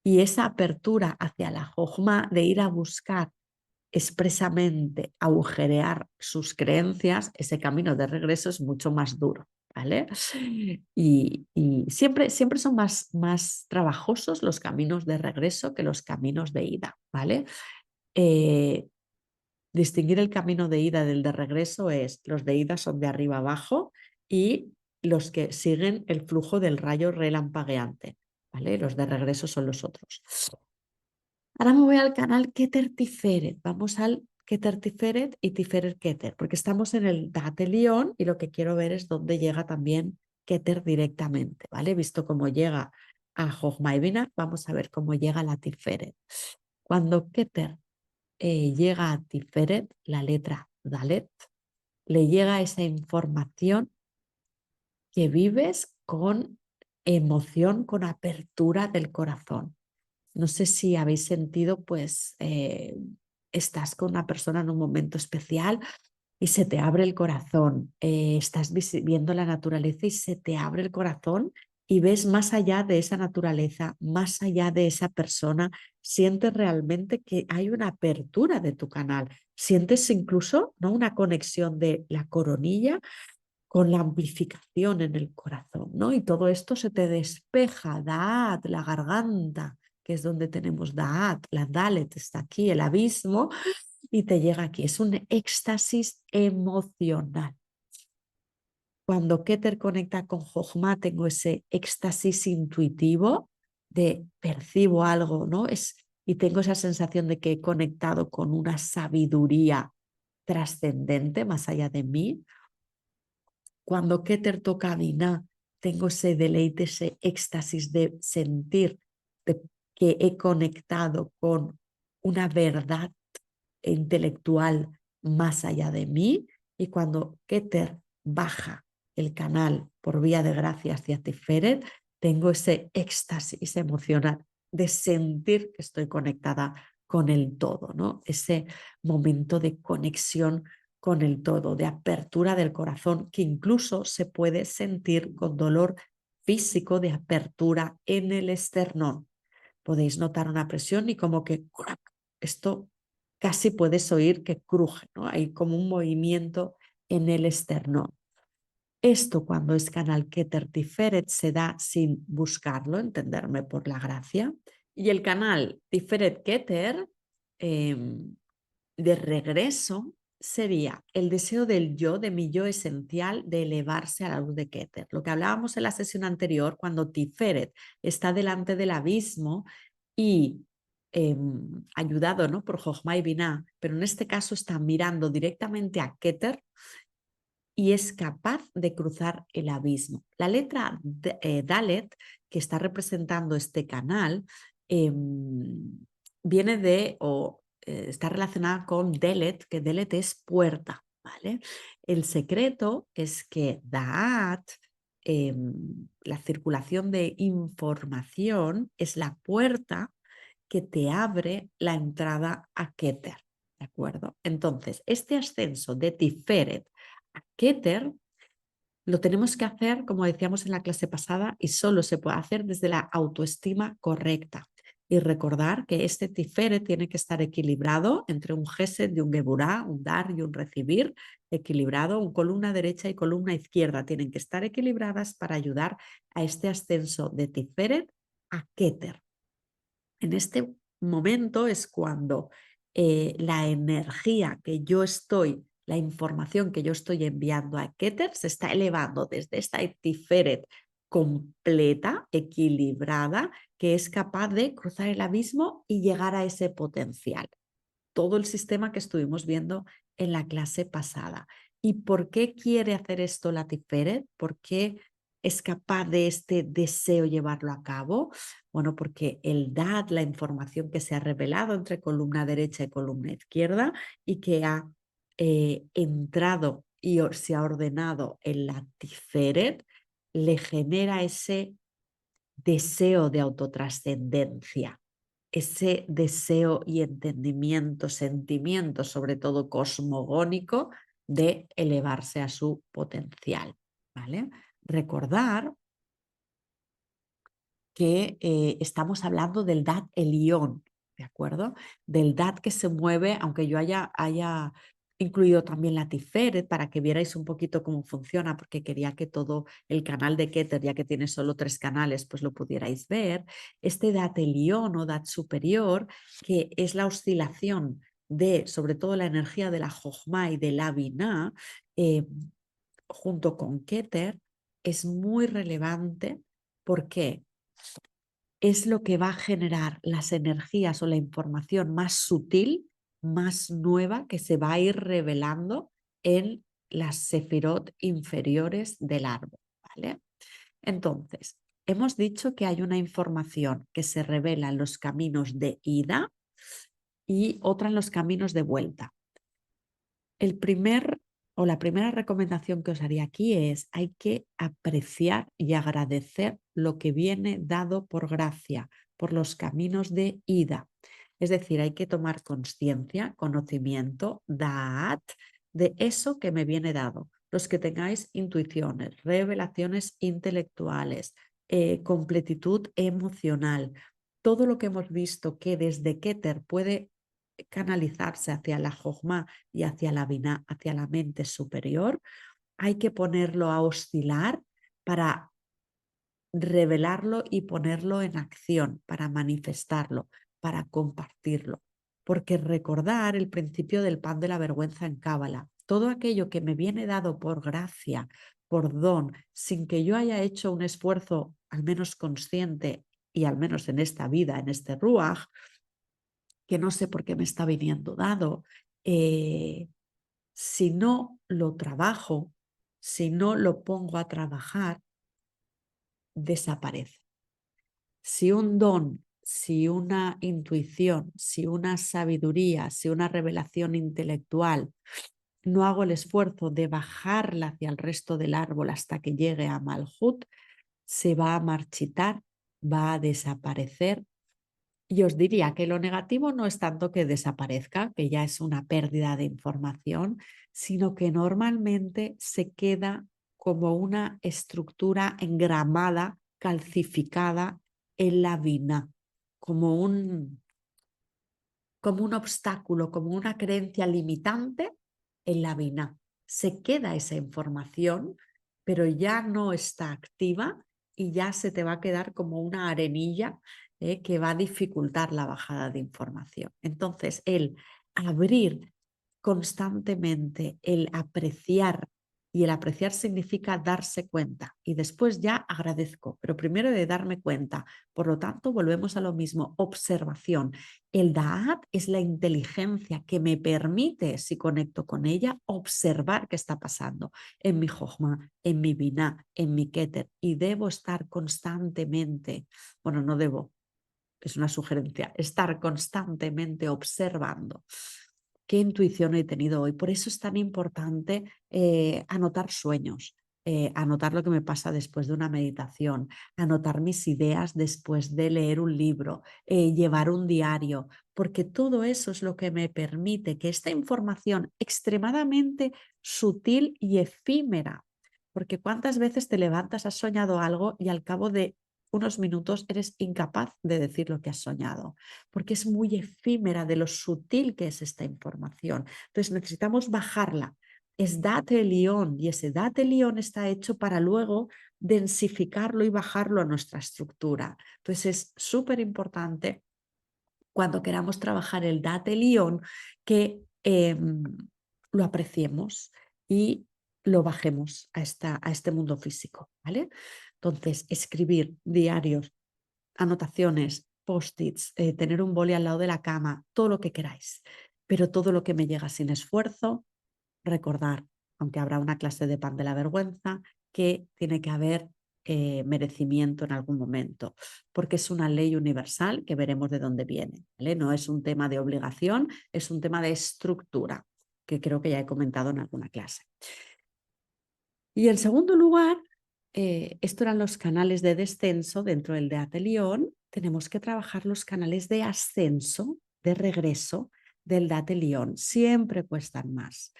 y esa apertura hacia la Jojma de ir a buscar expresamente agujerear sus creencias, ese camino de regreso es mucho más duro, ¿vale? Y siempre son más trabajosos los caminos de regreso que los caminos de ida, ¿vale? Eh, distinguir el camino de ida del de regreso es, los de ida son de arriba abajo y los que siguen el flujo del rayo relampagueante, ¿vale? Los de regreso son los otros. Ahora me voy al canal Keter Tiferet. Vamos al Keter Tiferet y Tiferet Keter, porque estamos en el Date León y lo que quiero ver es dónde llega también Keter directamente, ¿vale? Visto cómo llega a Jochma y Binah, vamos a ver cómo llega la Tiferet. Cuando Keter llega a Tiferet, la letra Dalet, le llega esa información que vives con emoción, con apertura del corazón. No sé si habéis sentido, pues, estás con una persona en un momento especial y se te abre el corazón, estás viendo la naturaleza y se te abre el corazón y ves más allá de esa naturaleza, más allá de esa persona, sientes realmente que hay una apertura de tu canal, sientes incluso, ¿no?, una conexión de la coronilla con la amplificación en el corazón, ¿no? Y todo esto se te despeja, Da'at, la garganta, que es donde tenemos Da'at, la Dalet está aquí, el abismo, y te llega aquí. Es un éxtasis emocional. Cuando Keter conecta con Jochma, tengo ese éxtasis intuitivo de percibo algo, ¿no? Y tengo esa sensación de que he conectado con una sabiduría trascendente más allá de mí. Cuando Keter toca a Binah, tengo ese deleite, ese éxtasis de sentir, de que he conectado con una verdad intelectual más allá de mí, y cuando Keter baja el canal por vía de gracia hacia Tiferet, tengo ese éxtasis emocional de sentir que estoy conectada con el todo, ¿no? Ese momento de conexión con el todo, de apertura del corazón, que incluso se puede sentir con dolor físico de apertura en el esternón. Podéis notar una presión y como que esto casi puedes oír que cruje, ¿no? Hay como un movimiento en el esternón. Esto cuando es canal Keter Tiferet se da sin buscarlo, entenderme por la gracia. Y el canal Tiferet Keter de regreso sería el deseo del yo, de mi yo esencial, de elevarse a la luz de Keter. Lo que hablábamos en la sesión anterior, cuando Tiferet está delante del abismo y ayudado, ¿no?, por Jochma y Binah, pero en este caso está mirando directamente a Keter y es capaz de cruzar el abismo. La letra Dalet, que está representando este canal, viene de, o está relacionada con Delet, que Delet es puerta, ¿vale? El secreto es que Da'at, la circulación de información, es la puerta que te abre la entrada a Keter, ¿de acuerdo? Entonces, este ascenso de Tiferet a Keter lo tenemos que hacer, como decíamos en la clase pasada, y solo se puede hacer desde la autoestima correcta. Y recordar que este Tiferet tiene que estar equilibrado entre un Gesed y un Geburah, un dar y un recibir, equilibrado, un columna derecha y columna izquierda. Tienen que estar equilibradas para ayudar a este ascenso de Tiferet a Keter. En este momento es cuando la energía que yo estoy, la información que yo estoy enviando a Keter se está elevando desde esta Tiferet completa, equilibrada, que es capaz de cruzar el abismo y llegar a ese potencial. Todo el sistema que estuvimos viendo en la clase pasada. ¿Y por qué quiere hacer esto la Tiferet? ¿Por qué es capaz de este deseo llevarlo a cabo? Bueno, porque el DAT, la información que se ha revelado entre columna derecha y columna izquierda y que ha entrado y se ha ordenado en la Tiferet, le genera ese deseo de autotrascendencia, ese deseo y entendimiento, sentimiento, sobre todo cosmogónico, de elevarse a su potencial, ¿vale? Recordar que estamos hablando del Dat Elión, ¿de acuerdo? Del Dat que se mueve, aunque yo haya incluido también la Tiferet para que vierais un poquito cómo funciona, porque quería que todo el canal de Keter, ya que tiene solo 3 canales, pues lo pudierais ver. Este Dat Elión o Dat superior, que es la oscilación de, sobre todo, la energía de la Jochma y de la Binah, junto con Keter, es muy relevante. ¿Por qué? Es lo que va a generar las energías o la información más sutil, más nueva, que se va a ir revelando en las sefirot inferiores del árbol, ¿vale? Entonces, hemos dicho que hay una información que se revela en los caminos de ida y otra en los caminos de vuelta. La primera recomendación que os haría aquí es: hay que apreciar y agradecer lo que viene dado por gracia, por los caminos de ida. Es decir, hay que tomar conciencia, conocimiento, da'at, de eso que me viene dado. Los que tengáis intuiciones, revelaciones intelectuales, completitud emocional, todo lo que hemos visto que desde Keter puede canalizarse hacia la Jochma y hacia la Binah, hacia la mente superior, hay que ponerlo a oscilar para revelarlo y ponerlo en acción, para manifestarlo, para compartirlo. Porque recordar el principio del pan de la vergüenza en Cábala, todo aquello que me viene dado por gracia, por don, sin que yo haya hecho un esfuerzo al menos consciente y al menos en esta vida, en este Ruach, que no sé por qué me está viniendo dado, si no lo trabajo, si no lo pongo a trabajar, desaparece. Si un don si una intuición, si una sabiduría, si una revelación intelectual, no hago el esfuerzo de bajarla hacia el resto del árbol hasta que llegue a Malhut, se va a marchitar, va a desaparecer. Y os diría que lo negativo no es tanto que desaparezca, que ya es una pérdida de información, sino que normalmente se queda como una estructura engramada, calcificada en la vina, como como un obstáculo, como una creencia limitante en la vina. Se queda esa información, pero ya no está activa y ya se te va a quedar como una arenilla que va a dificultar la bajada de información. Entonces, el abrir constantemente, el apreciar, y el apreciar significa darse cuenta y después ya agradezco, pero primero de darme cuenta. Por lo tanto, volvemos a lo mismo, observación. El Da'at es la inteligencia que me permite, si conecto con ella, observar qué está pasando en mi Jochma, en mi Binah, en mi Keter. Y debo estar constantemente, bueno, no debo, es una sugerencia, estar constantemente observando qué intuición he tenido hoy. Por eso es tan importante anotar sueños, anotar lo que me pasa después de una meditación, anotar mis ideas después de leer un libro, llevar un diario, porque todo eso es lo que me permite que esta información extremadamente sutil y efímera, porque cuántas veces te levantas, has soñado algo y al cabo de unos minutos eres incapaz de decir lo que has soñado, porque es muy efímera de lo sutil que es esta información. Entonces necesitamos bajarla. Es date Elión y ese date Elión está hecho para luego densificarlo y bajarlo a nuestra estructura. Entonces es súper importante cuando queramos trabajar el date Elión que lo apreciemos y lo bajemos a este mundo físico, ¿vale? Entonces, escribir diarios, anotaciones, post-its, tener un boli al lado de la cama, todo lo que queráis, pero todo lo que me llega sin esfuerzo, recordar, aunque habrá una clase de pan de la vergüenza, que tiene que haber merecimiento en algún momento, porque es una ley universal que veremos de dónde viene, ¿vale? No es un tema de obligación, es un tema de estructura, que creo que ya he comentado en alguna clase. Y en segundo lugar, esto eran los canales de descenso dentro del de Atelión. Tenemos que trabajar los canales de ascenso, de regreso del Date León. Siempre cuestan más,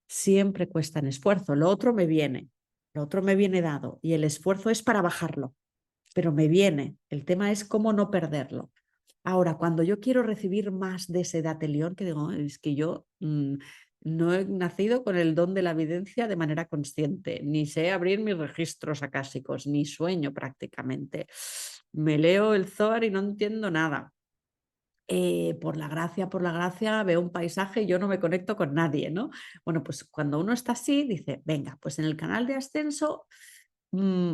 siempre cuestan esfuerzo. Lo otro me viene dado y el esfuerzo es para bajarlo, pero me viene. El tema es cómo no perderlo. Ahora, cuando yo quiero recibir más de ese datelión, que digo, es que yo no he nacido con el don de la evidencia de manera consciente, ni sé abrir mis registros acásicos, ni sueño prácticamente. Me leo el Zohar y no entiendo nada. Por la gracia, veo un paisaje y yo no me conecto con nadie, ¿no? Bueno, pues cuando uno está así, dice, venga, pues en el canal de ascenso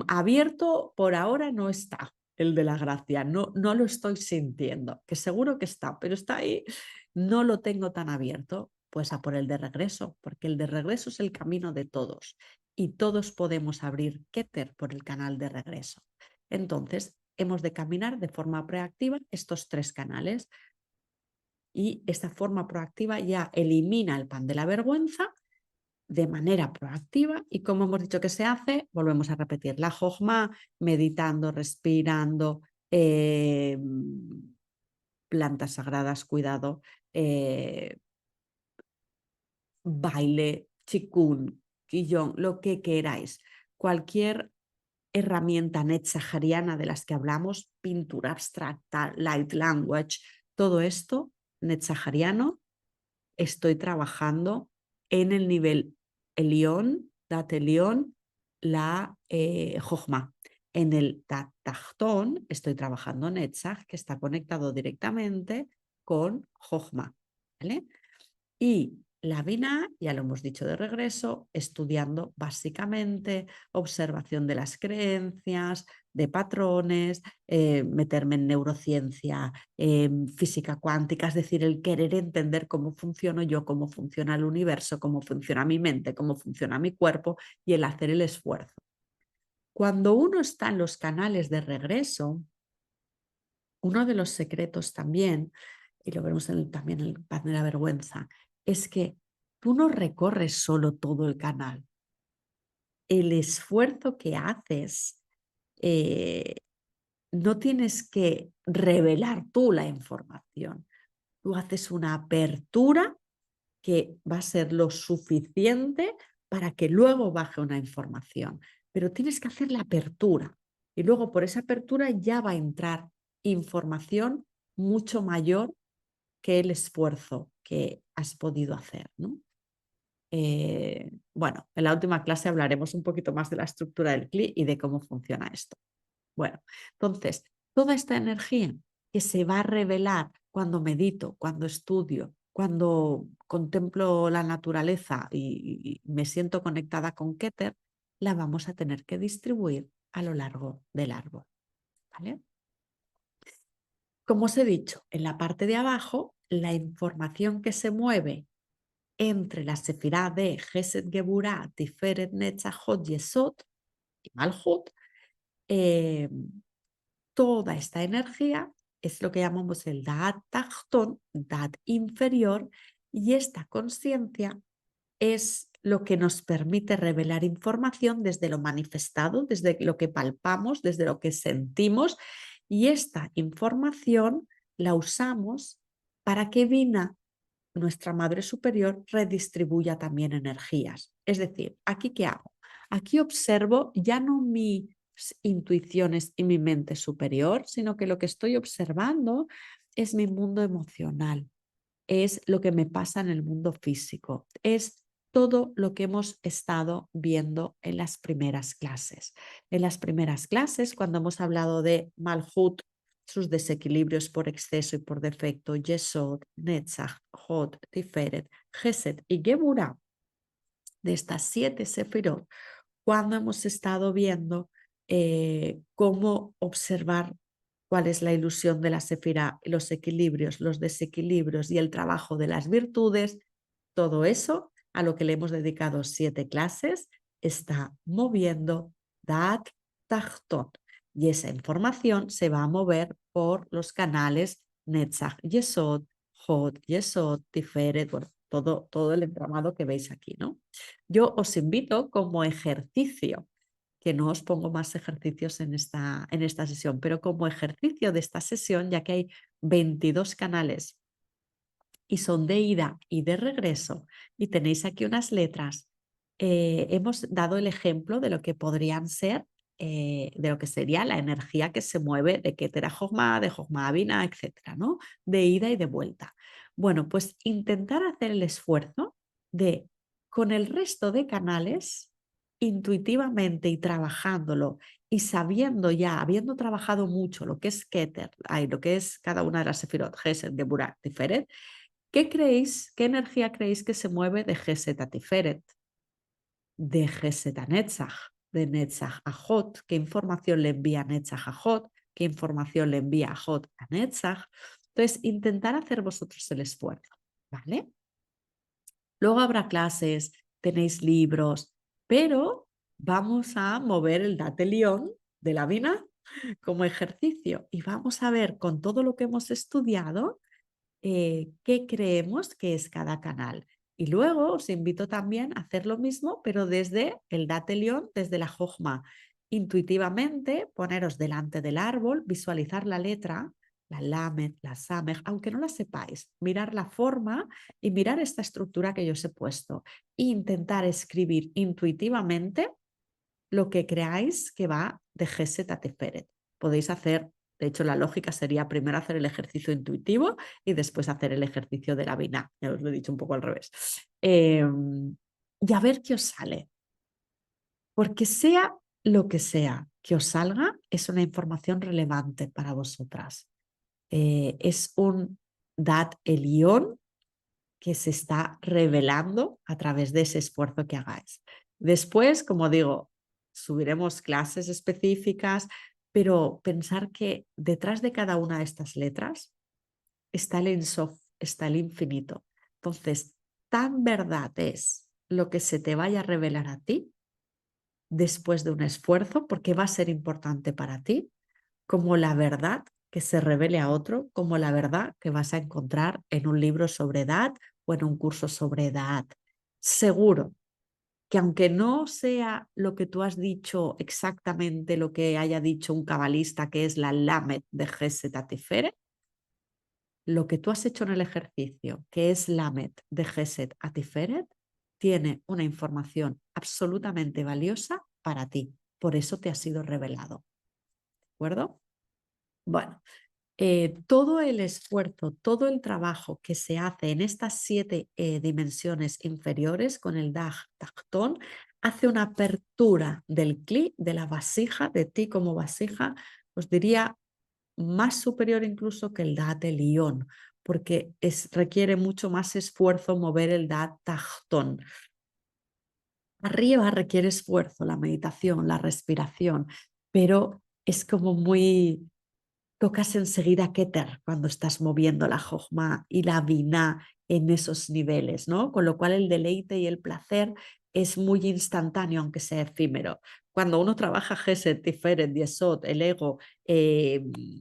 abierto por ahora no está el de la gracia, no lo estoy sintiendo, que seguro que está, pero está ahí, no lo tengo tan abierto, pues a por el de regreso, porque el de regreso es el camino de todos y todos podemos abrir Keter por el canal de regreso. Entonces, hemos de caminar de forma proactiva estos tres canales y esta forma proactiva ya elimina el pan de la vergüenza de manera proactiva y como hemos dicho que se hace, volvemos a repetir la Jojma, meditando, respirando, plantas sagradas, cuidado, baile, chikun, quillón, lo que queráis. Cualquier herramienta netzachariana de las que hablamos, pintura abstracta, light language, todo esto netzachariano, estoy trabajando en el nivel Elión, Dat Elión, la Jochma. En el Tachtón estoy trabajando Netzach, que está conectado directamente con Jochma, ¿vale? Y la Binah, ya lo hemos dicho de regreso, estudiando básicamente observación de las creencias, de patrones, meterme en neurociencia, física cuántica, es decir, el querer entender cómo funciono yo, cómo funciona el universo, cómo funciona mi mente, cómo funciona mi cuerpo y el hacer el esfuerzo. Cuando uno está en los canales de regreso, uno de los secretos también, y lo vemos también en el pan de la vergüenza, es que tú no recorres solo todo el canal. El esfuerzo que haces, eh, no tienes que revelar tú la información. Tú haces una apertura que va a ser lo suficiente para que luego baje una información. Pero tienes que hacer la apertura y luego por esa apertura ya va a entrar información mucho mayor que el esfuerzo que has podido hacer, ¿no? Bueno, en la última clase hablaremos un poquito más de la estructura del CLI y de cómo funciona esto. Bueno, entonces, toda esta energía que se va a revelar cuando medito, cuando estudio, cuando contemplo la naturaleza y me siento conectada con Keter, la vamos a tener que distribuir a lo largo del árbol. ¿Vale? Como os he dicho, en la parte de abajo, la información que se mueve entre la sefirá de Gesed Geburah, Tiferet, Netzach, Hod, Yesod y Malhut, eh, toda esta energía es lo que llamamos el Da'at Tachtón, Da'at inferior, y esta conciencia es lo que nos permite revelar información desde lo manifestado, desde lo que palpamos, desde lo que sentimos, y esta información la usamos para que Vina, nuestra Madre Superior, redistribuya también energías. Es decir, ¿aquí qué hago? Aquí observo ya no mis intuiciones y mi mente superior, sino que lo que estoy observando es mi mundo emocional, es lo que me pasa en el mundo físico, es todo lo que hemos estado viendo en las primeras clases. En las primeras clases, cuando hemos hablado de Malhut, sus desequilibrios por exceso y por defecto, Yesod, Netzach, Hod, Tiferet, Gesed y Geburah, de estas 7 sefirot, cuando hemos estado viendo cómo observar cuál es la ilusión de la sefirá, los equilibrios, los desequilibrios y el trabajo de las virtudes, todo eso a lo que le hemos dedicado 7 clases está moviendo Da'at Tachtón, y esa información se va a mover por los canales Netzach Yesod, Hod Yesod, Tiferet, bueno, todo el entramado que veis aquí, ¿no? Yo os invito como ejercicio, que no os pongo más ejercicios en esta sesión, pero como ejercicio de esta sesión, ya que hay 22 canales y son de ida y de regreso, y tenéis aquí unas letras, hemos dado el ejemplo de lo que podrían ser, de lo que sería la energía que se mueve de Keter a Jochma, de Jochma a Binah, etcétera, ¿no? De ida y de vuelta. Bueno, pues intentar hacer el esfuerzo de, con el resto de canales, intuitivamente y trabajándolo y sabiendo ya, habiendo trabajado mucho lo que es Keter, lo que es cada una de las Sefirot, Gesed, Geburah, Tiferet, ¿qué creéis, qué energía creéis que se mueve de Gesed a Tiferet, de Gesed a Netzach, de Netzach a Hod? ¿Qué información le envía Netzach a Hod? ¿Qué información le envía Hod a Netzach? Entonces, intentar hacer vosotros el esfuerzo, ¿vale? Luego habrá clases, tenéis libros, pero vamos a mover el datelión de la Bina como ejercicio y vamos a ver con todo lo que hemos estudiado qué creemos que es cada canal. Y luego os invito también a hacer lo mismo, pero desde el datelión, desde la Jochma. Intuitivamente, poneros delante del árbol, visualizar la letra, la Lamed, la Samech, aunque no la sepáis, mirar la forma y mirar esta estructura que yo os he puesto. E intentar escribir intuitivamente lo que creáis que va de Geset a Tiferet. Podéis hacer, de hecho la lógica sería primero hacer el ejercicio intuitivo y después hacer el ejercicio de la Binah. Ya os lo he dicho un poco al revés. Y a ver qué os sale. Porque sea lo que sea que os salga, es una información relevante para vosotras. Es un Dat Elión que se está revelando a través de ese esfuerzo que hagáis. Después, como digo, subiremos clases específicas, pero pensar que detrás de cada una de estas letras está el Ein Sof, está el infinito. Entonces, tan verdad es lo que se te vaya a revelar a ti después de un esfuerzo, porque va a ser importante para ti, como la verdad que se revele a otro como la verdad que vas a encontrar en un libro sobre edad o en un curso sobre edad. Seguro que aunque no sea lo que tú has dicho exactamente lo que haya dicho un cabalista, que es la Lamet de Geset Atiferet, lo que tú has hecho en el ejercicio, que es Lamet de Geset Atiferet, tiene una información absolutamente valiosa para ti. Por eso te ha sido revelado. ¿De acuerdo? Bueno, todo el esfuerzo, todo el trabajo que se hace en estas 7 dimensiones inferiores con el Daj Tachton hace una apertura del cli, de la vasija, de ti como vasija, os diría más superior incluso que el Da'at Elión, porque requiere mucho más esfuerzo mover el Da'at Tachton. Arriba requiere esfuerzo, la meditación, la respiración, pero es como muy tocas enseguida Keter cuando estás moviendo la Jochma y la Binah en esos niveles, ¿no? Con lo cual el deleite y el placer es muy instantáneo, aunque sea efímero. Cuando uno trabaja Gesed, Tiferet, Yesod, el ego,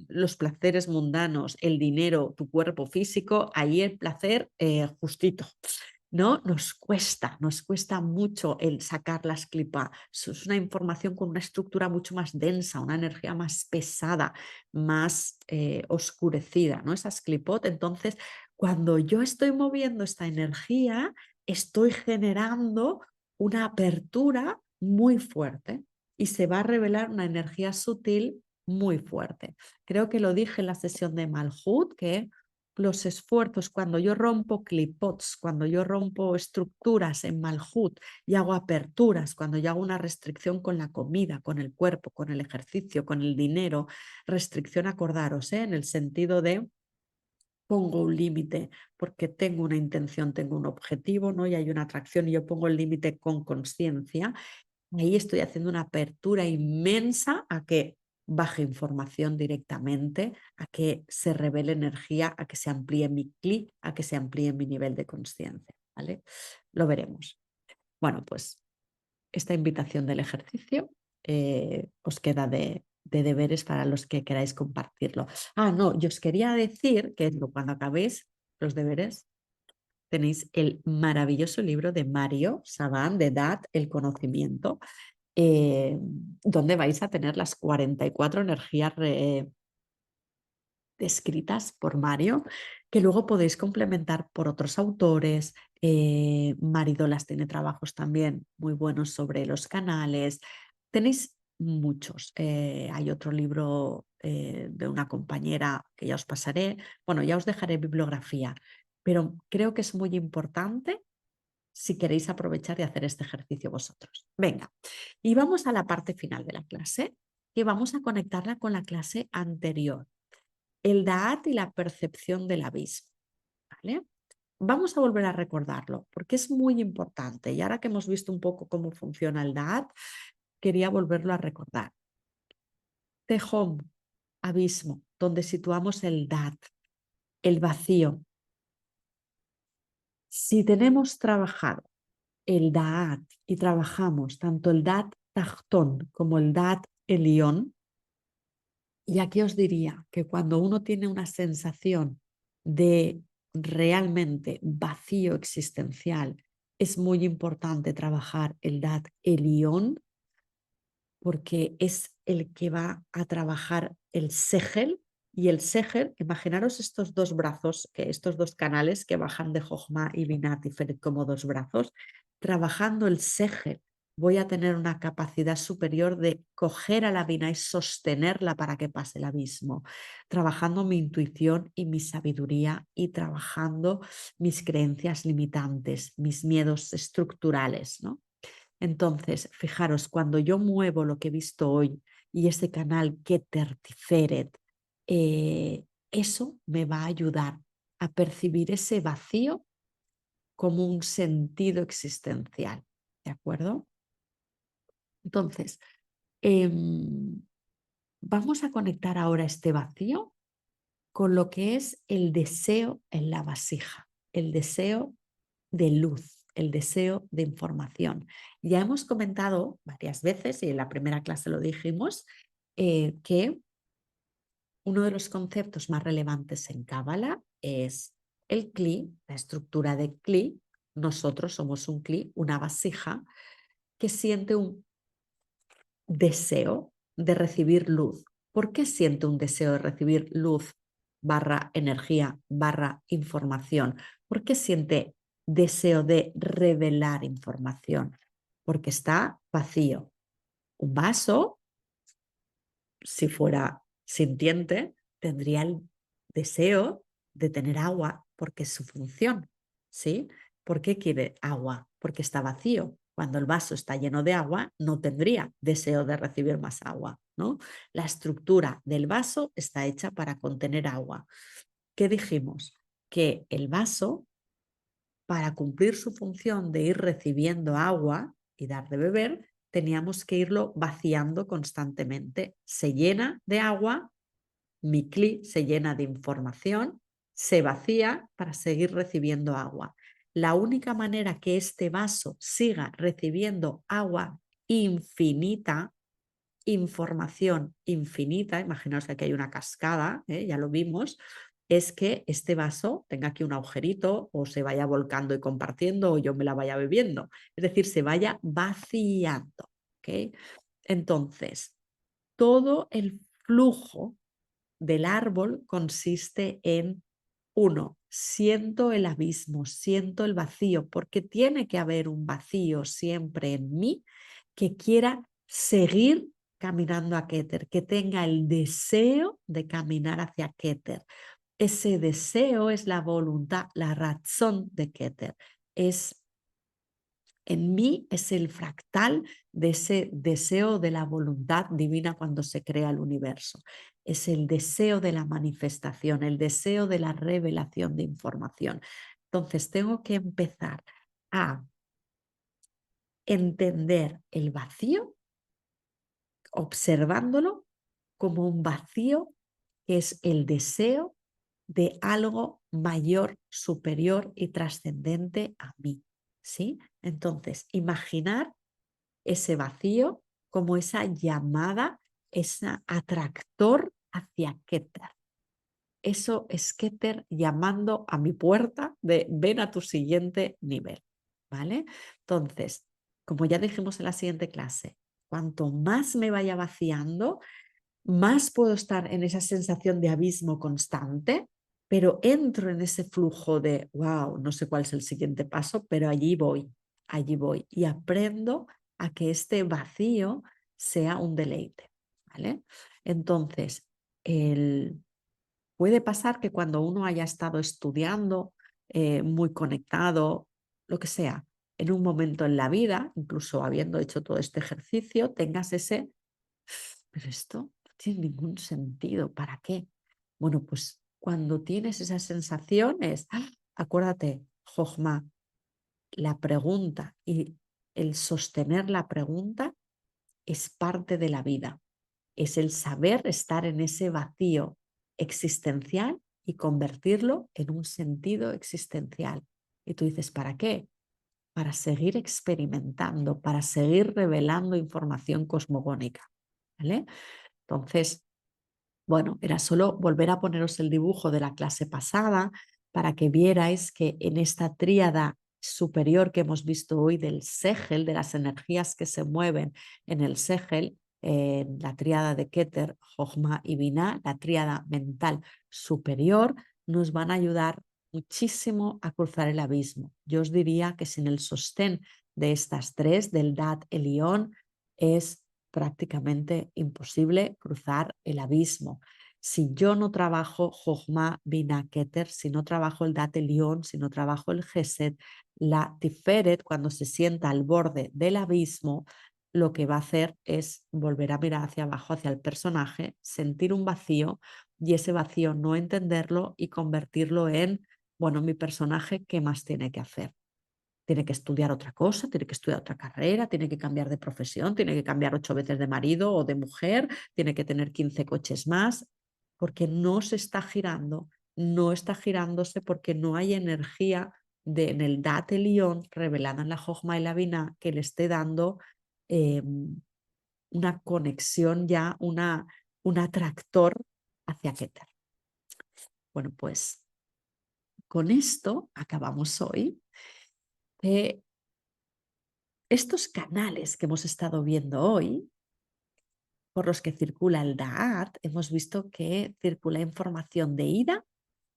los placeres mundanos, el dinero, tu cuerpo físico, ahí el placer justito. ¿No? Nos cuesta mucho el sacar las clipas. Es una información con una estructura mucho más densa, una energía más pesada, más oscurecida, ¿no? Esas clipot. Entonces, cuando yo estoy moviendo esta energía, estoy generando una apertura muy fuerte y se va a revelar una energía sutil muy fuerte. Creo que lo dije en la sesión de Malhut, que los esfuerzos, cuando yo rompo clipots, cuando yo rompo estructuras en Malhut y hago aperturas, cuando yo hago una restricción con la comida, con el cuerpo, con el ejercicio, con el dinero, restricción, acordaros, en el sentido de pongo un límite porque tengo una intención, tengo un objetivo, ¿no? Y hay una atracción y yo pongo el límite con conciencia. Ahí estoy haciendo una apertura inmensa a que baje información directamente, a que se revele energía, a que se amplíe mi clic, a que se amplíe mi nivel de conciencia, ¿vale? Lo veremos. Bueno, pues esta invitación del ejercicio os queda de deberes para los que queráis compartirlo. Ah, no, yo os quería decir que cuando acabéis los deberes tenéis el maravilloso libro de Mario Saban de Dat, El conocimiento, donde vais a tener las 44 energías descritas por Mario, que luego podéis complementar por otros autores. Maridolas tiene trabajos también muy buenos sobre los canales. Tenéis muchos. Hay otro libro de una compañera que ya os pasaré. Bueno, ya os dejaré bibliografía, pero creo que es muy importante si queréis aprovechar y hacer este ejercicio vosotros. Venga, y vamos a la parte final de la clase, que vamos a conectarla con la clase anterior, el Da'at y la percepción del abismo. ¿Vale? Vamos a volver a recordarlo, porque es muy importante. Y ahora que hemos visto un poco cómo funciona el Da'at, quería volverlo a recordar. Tejom, abismo, donde situamos el Da'at, el vacío. Si tenemos trabajado el Da'at y trabajamos tanto el Da'at Tachtón como el Da'at Elión, y aquí os diría que cuando uno tiene una sensación de realmente vacío existencial, es muy importante trabajar el Da'at Elión porque es el que va a trabajar el Segel. Y el Segel, imaginaros estos dos brazos, estos dos canales que bajan de Jochma y Binah Tiferet como dos brazos. Trabajando el Segel, voy a tener una capacidad superior de coger a la Binah y sostenerla para que pase el abismo. Trabajando mi intuición y mi sabiduría y trabajando mis creencias limitantes, mis miedos estructurales, ¿no? Entonces, fijaros, cuando yo muevo lo que he visto hoy y ese canal Keter Tiferet, eso me va a ayudar a percibir ese vacío como un sentido existencial. ¿De acuerdo? Entonces, vamos a conectar ahora este vacío con lo que es el deseo en la vasija, el deseo de luz, el deseo de información. Ya hemos comentado varias veces, y en la primera clase lo dijimos, que Uno de los conceptos más relevantes en Cábala es el Kli, la estructura de Kli. Nosotros somos un Kli, una vasija que siente un deseo de recibir luz. ¿Por qué siente un deseo de recibir luz barra energía barra información? ¿Por qué siente deseo de revelar información? Porque está vacío. Un vaso, si fuera sintiente, tendría el deseo de tener agua porque es su función, ¿sí? ¿Por qué quiere agua? Porque está vacío. Cuando el vaso está lleno de agua, no tendría deseo de recibir más agua, ¿no? La estructura del vaso está hecha para contener agua. ¿Qué dijimos? Que el vaso, para cumplir su función de ir recibiendo agua y dar de beber, teníamos que irlo vaciando constantemente. Se llena de agua, mi Kli se llena de información, se vacía para seguir recibiendo agua. La única manera que este vaso siga recibiendo agua infinita, información infinita, imaginaos que aquí hay una cascada, ya lo vimos, es que este vaso tenga aquí un agujerito o se vaya volcando y compartiendo o yo me la vaya bebiendo. Es decir, se vaya vaciando. ¿Okay? Entonces, todo el flujo del árbol consiste en, uno, siento el abismo, siento el vacío, porque tiene que haber un vacío siempre en mí que quiera seguir caminando a Keter, que tenga el deseo de caminar hacia Keter. Ese deseo es la voluntad, la razón de Keter. En mí es el fractal de ese deseo de la voluntad divina cuando se crea el universo. Es el deseo de la manifestación, el deseo de la revelación de información. Entonces tengo que empezar a entender el vacío, observándolo como un vacío que es el deseo de algo mayor, superior y trascendente a mí. ¿Sí? Entonces, imaginar ese vacío como esa llamada, ese atractor hacia Keter. Eso es Keter llamando a mi puerta de ven a tu siguiente nivel. ¿Vale? Entonces, como ya dijimos en la siguiente clase, cuanto más me vaya vaciando, más puedo estar en esa sensación de abismo constante, pero entro en ese flujo de, wow, no sé cuál es el siguiente paso, pero allí voy y aprendo a que este vacío sea un deleite, ¿vale? Entonces, puede pasar que cuando uno haya estado estudiando, muy conectado, lo que sea, en un momento en la vida, incluso habiendo hecho todo este ejercicio, tengas ese pero esto no tiene ningún sentido, ¿para qué? Bueno, pues cuando tienes esas sensaciones, acuérdate, Jojma, la pregunta y el sostener la pregunta es parte de la vida. Es el saber estar en ese vacío existencial y convertirlo en un sentido existencial. Y tú dices, ¿para qué? Para seguir experimentando, para seguir revelando información cosmogónica. ¿Vale? Entonces, bueno, era solo volver a poneros el dibujo de la clase pasada para que vierais que en esta tríada superior que hemos visto hoy del Segel, de las energías que se mueven en el Segel, la tríada de Keter, Jochma y Binah, la tríada mental superior, nos van a ayudar muchísimo a cruzar el abismo. Yo os diría que sin el sostén de estas tres, del Dat Elión, es prácticamente imposible cruzar el abismo. Si yo no trabajo Jochma Bina Keter, si no trabajo el Dat Elión, si no trabajo el Gesed, la Tiferet, cuando se sienta al borde del abismo, lo que va a hacer es volver a mirar hacia abajo, hacia el personaje, sentir un vacío y ese vacío no entenderlo y convertirlo en, bueno, mi personaje, ¿qué más tiene que hacer? Tiene que estudiar otra cosa, tiene que estudiar otra carrera, tiene que cambiar de profesión, tiene que cambiar 8 veces de marido o de mujer, tiene que tener 15 coches más, porque no se está girando, no está girándose porque no hay energía en el Dat Elión revelada en la Jochma y la Binah que le esté dando una conexión ya, un atractor hacia Keter. Bueno, pues con esto acabamos hoy. Estos canales que hemos estado viendo hoy, por los que circula el Da'at, hemos visto que circula información de ida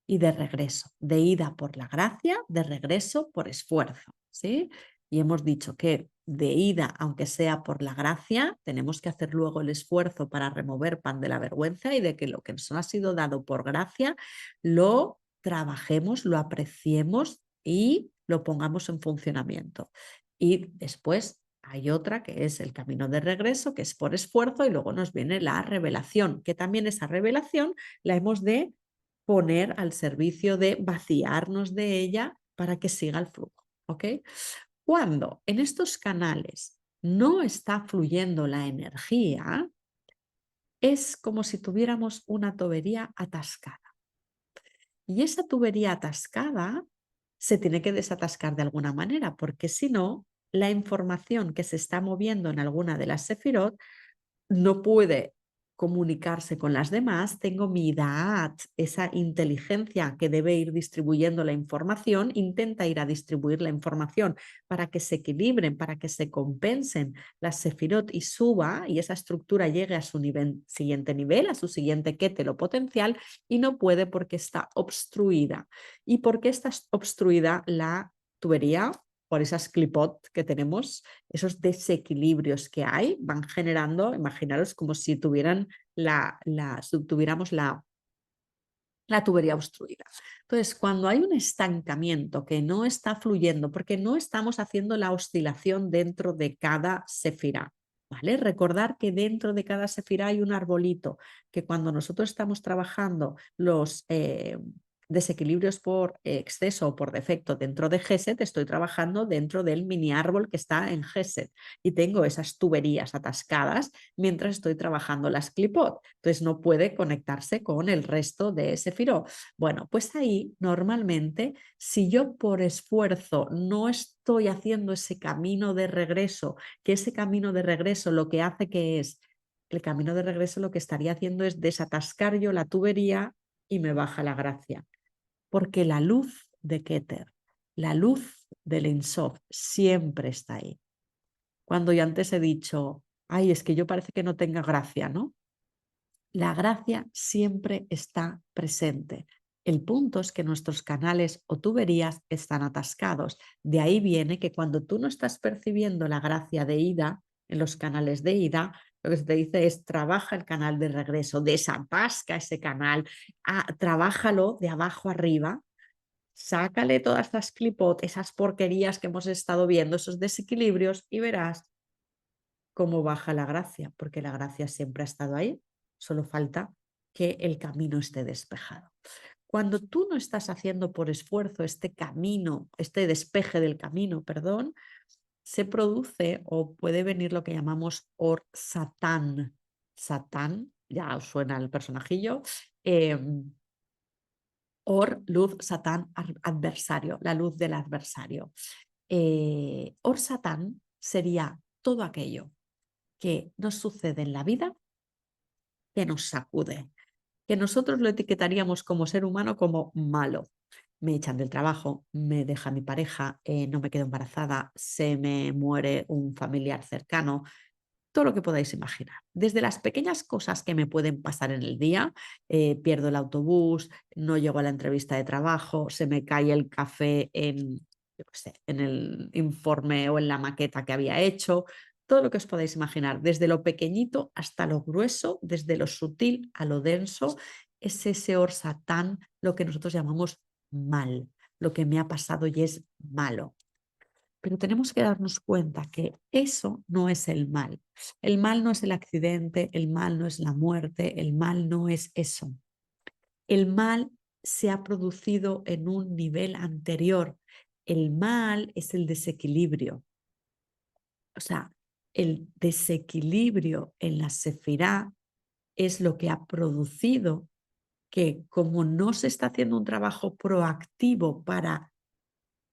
y de regreso. De ida por la gracia, de regreso por esfuerzo, ¿sí? Y hemos dicho que de ida, aunque sea por la gracia, tenemos que hacer luego el esfuerzo para remover pan de la vergüenza y de que lo que nos ha sido dado por gracia lo trabajemos, lo apreciemos y lo pongamos en funcionamiento. Y después hay otra que es el camino de regreso, que es por esfuerzo, y luego nos viene la revelación, que también esa revelación la hemos de poner al servicio de vaciarnos de ella para que siga el flujo. ¿Ok? Cuando en estos canales no está fluyendo la energía, es como si tuviéramos una tubería atascada. Y esa tubería atascada se tiene que desatascar de alguna manera, porque si no, la información que se está moviendo en alguna de las sefirot no puede comunicarse con las demás, tengo mi Da'at, esa inteligencia que debe ir distribuyendo la información, intenta ir a distribuir la información para que se equilibren, para que se compensen las sefirot y suba y esa estructura llegue a su siguiente nivel, a su siguiente keter o potencial, y no puede porque está obstruida. ¿Y por qué está obstruida la tubería? Por esas clipot que tenemos, esos desequilibrios que hay, van generando, imaginaros como si tuviéramos la tubería obstruida. Entonces, cuando hay un estancamiento que no está fluyendo, porque no estamos haciendo la oscilación dentro de cada sefirá, ¿vale? Recordar que dentro de cada sefirá hay un arbolito, que cuando nosotros estamos trabajando los desequilibrios por exceso o por defecto dentro de Geset, estoy trabajando dentro del mini árbol que está en Geset y tengo esas tuberías atascadas mientras estoy trabajando las clipot. Entonces no puede conectarse con el resto de sefirot. Bueno, pues ahí normalmente, si yo por esfuerzo no estoy haciendo ese camino de regreso, que ese camino de regreso lo que hace que es, el camino de regreso lo que estaría haciendo es desatascar yo la tubería y me baja la gracia. Porque la luz de Keter, la luz del Ein Sof siempre está ahí. Cuando yo antes he dicho, ay, es que yo parece que no tenga gracia, ¿no? La gracia siempre está presente. El punto es que nuestros canales o tuberías están atascados. De ahí viene que cuando tú no estás percibiendo la gracia de ida en los canales de ida, lo que se te dice es trabaja el canal de regreso, desatasca ese canal, trabájalo de abajo arriba, sácale todas estas clipot, esas porquerías que hemos estado viendo, esos desequilibrios y verás cómo baja la gracia, porque la gracia siempre ha estado ahí, solo falta que el camino esté despejado. Cuando tú no estás haciendo por esfuerzo este camino, este despeje del camino, perdón, se produce o puede venir lo que llamamos Or Satán. Satán, ya os suena el personajillo. Or, luz, Satán, adversario, la luz del adversario. Or Satán sería todo aquello que nos sucede en la vida que nos sacude, que nosotros lo etiquetaríamos como ser humano como malo. Me echan del trabajo, me deja mi pareja, no me quedo embarazada, se me muere un familiar cercano, todo lo que podáis imaginar. Desde las pequeñas cosas que me pueden pasar en el día, pierdo el autobús, no llego a la entrevista de trabajo, se me cae el café en, yo qué sé, en el informe o en la maqueta que había hecho, todo lo que os podáis imaginar, desde lo pequeñito hasta lo grueso, desde lo sutil a lo denso, es ese orsatán, lo que nosotros llamamos mal, lo que me ha pasado y es malo. Pero tenemos que darnos cuenta que eso no es el mal. El mal no es el accidente, el mal no es la muerte, el mal no es eso. El mal se ha producido en un nivel anterior. El mal es el desequilibrio. O sea, el desequilibrio en la sefirá es lo que ha producido que, como no se está haciendo un trabajo proactivo para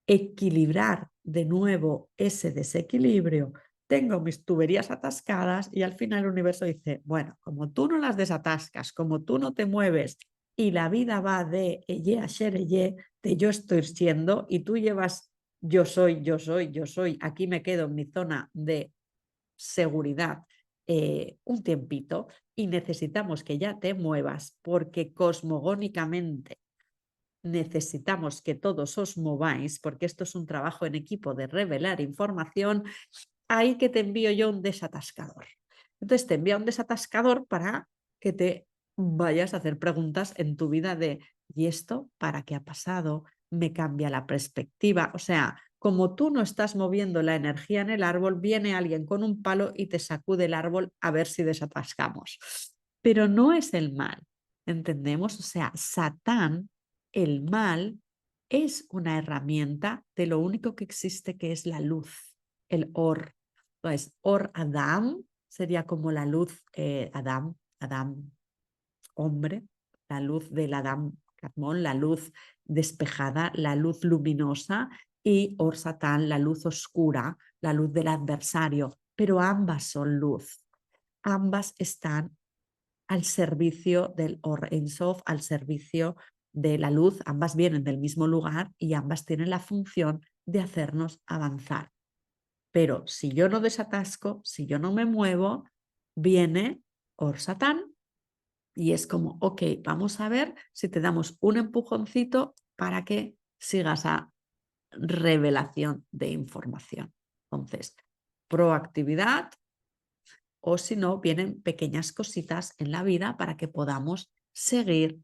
equilibrar de nuevo ese desequilibrio, tengo mis tuberías atascadas y al final el universo dice, bueno, como tú no las desatascas, como tú no te mueves y la vida va de eye a shereye, de yo estoy siendo y tú llevas yo soy, yo soy, yo soy, aquí me quedo en mi zona de seguridad un tiempito y necesitamos que ya te muevas porque cosmogónicamente necesitamos que todos os mováis porque esto es un trabajo en equipo de revelar información, ahí que te envío yo un desatascador. Entonces te envío un desatascador para que te vayas a hacer preguntas en tu vida de ¿y esto para qué ha pasado? Me cambia la perspectiva. O sea, como tú no estás moviendo la energía en el árbol, viene alguien con un palo y te sacude el árbol a ver si desatascamos. Pero no es el mal, ¿entendemos? O sea, Satán, el mal, es una herramienta de lo único que existe que es la luz, el or. Entonces, Or Adam sería como la luz, Adam, hombre, la luz del Adam Kadmon, la luz despejada, la luz luminosa, y Or Satán, la luz oscura, la luz del adversario. Pero ambas son luz, ambas están al servicio del Or Ein Sof, al servicio de la luz, ambas vienen del mismo lugar y ambas tienen la función de hacernos avanzar. Pero si yo no desatasco, si yo no me muevo, viene Or Satán y es como, ok, vamos a ver si te damos un empujoncito para que sigas a revelación de información. Entonces, proactividad, o si no, vienen pequeñas cositas en la vida para que podamos seguir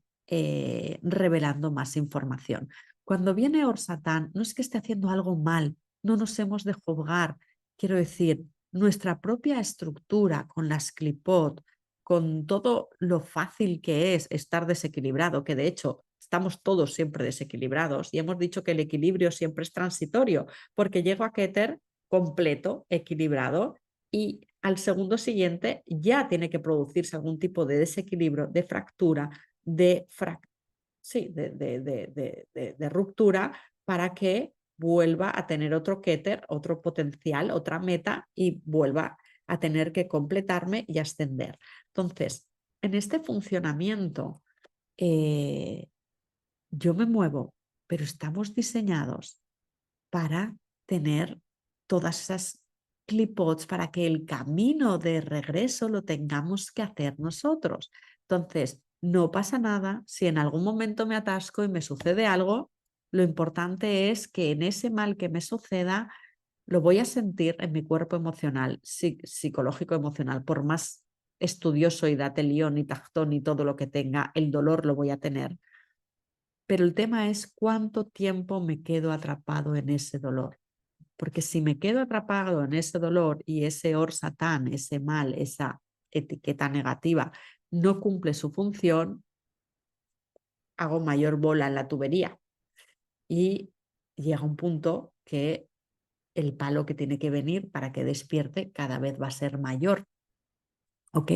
revelando más información. Cuando viene Or Satán, no es que esté haciendo algo mal, no nos hemos de juzgar. Quiero decir, nuestra propia estructura con las clipot, con todo lo fácil que es estar desequilibrado, que de hecho estamos todos siempre desequilibrados y hemos dicho que el equilibrio siempre es transitorio, porque llego a Keter completo, equilibrado, y al segundo siguiente ya tiene que producirse algún tipo de desequilibrio, de fractura, de ruptura para que vuelva a tener otro Keter, otro potencial, otra meta y vuelva a tener que completarme y ascender. Entonces, en este funcionamiento, yo me muevo, pero estamos diseñados para tener todas esas clipots para que el camino de regreso lo tengamos que hacer nosotros. Entonces, no pasa nada si en algún momento me atasco y me sucede algo. Lo importante es que en ese mal que me suceda, lo voy a sentir en mi cuerpo emocional, psicológico emocional, por más estudioso y datelión y tactón y todo lo que tenga, el dolor lo voy a tener. Pero el tema es cuánto tiempo me quedo atrapado en ese dolor. Porque si me quedo atrapado en ese dolor y ese Or Satán, ese mal, esa etiqueta negativa, no cumple su función, hago mayor bola en la tubería. Y llega un punto que el palo que tiene que venir para que despierte cada vez va a ser mayor. ¿Ok?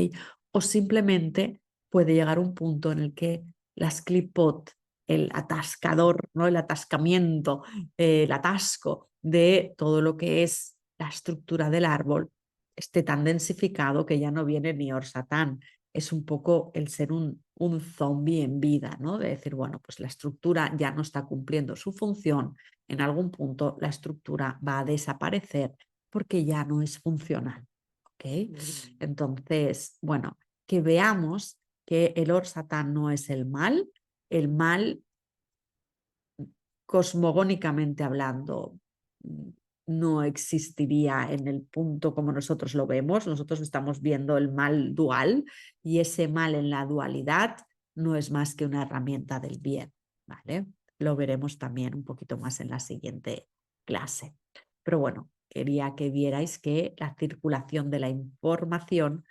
O simplemente puede llegar un punto en el que las clipot, el atascador, ¿no? El atascamiento, el atasco de todo lo que es la estructura del árbol, esté tan densificado que ya no viene ni Or Satán. Es un poco el ser un zombie en vida, ¿no? De decir, bueno, pues la estructura ya no está cumpliendo su función, en algún punto la estructura va a desaparecer porque ya no es funcional. ¿Ok? Entonces, bueno, que veamos que el Or Satán no es el mal cosmogónicamente hablando no existiría en el punto como nosotros lo vemos. Nosotros estamos viendo el mal dual y ese mal en la dualidad no es más que una herramienta del bien, ¿vale? Lo veremos también un poquito más en la siguiente clase. Pero bueno, quería que vierais que la circulación de la información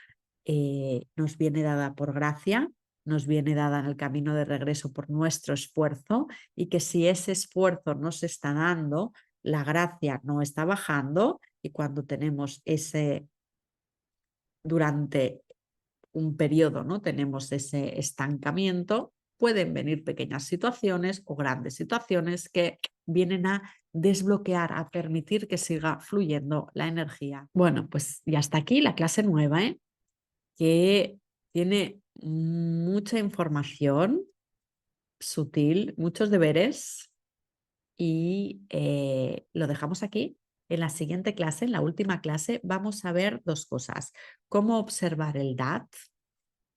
nos viene dada por gracia, nos viene dada en el camino de regreso por nuestro esfuerzo y que si ese esfuerzo no se está dando, la gracia no está bajando y cuando tenemos ese, durante un periodo, ¿no? Tenemos ese estancamiento, pueden venir pequeñas situaciones o grandes situaciones que vienen a desbloquear, a permitir que siga fluyendo la energía. Bueno, pues ya está aquí la clase nueva, ¿eh? Que tiene mucha información sutil, muchos deberes y lo dejamos aquí. En la siguiente clase, en la última clase, vamos a ver dos cosas. Cómo observar el DAT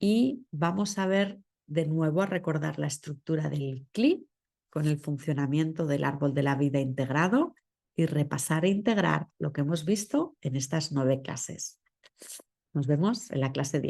y vamos a ver de nuevo a recordar la estructura del CLI con el funcionamiento del árbol de la vida integrado y repasar e integrar lo que hemos visto en estas 9 clases. Nos vemos en la clase 10.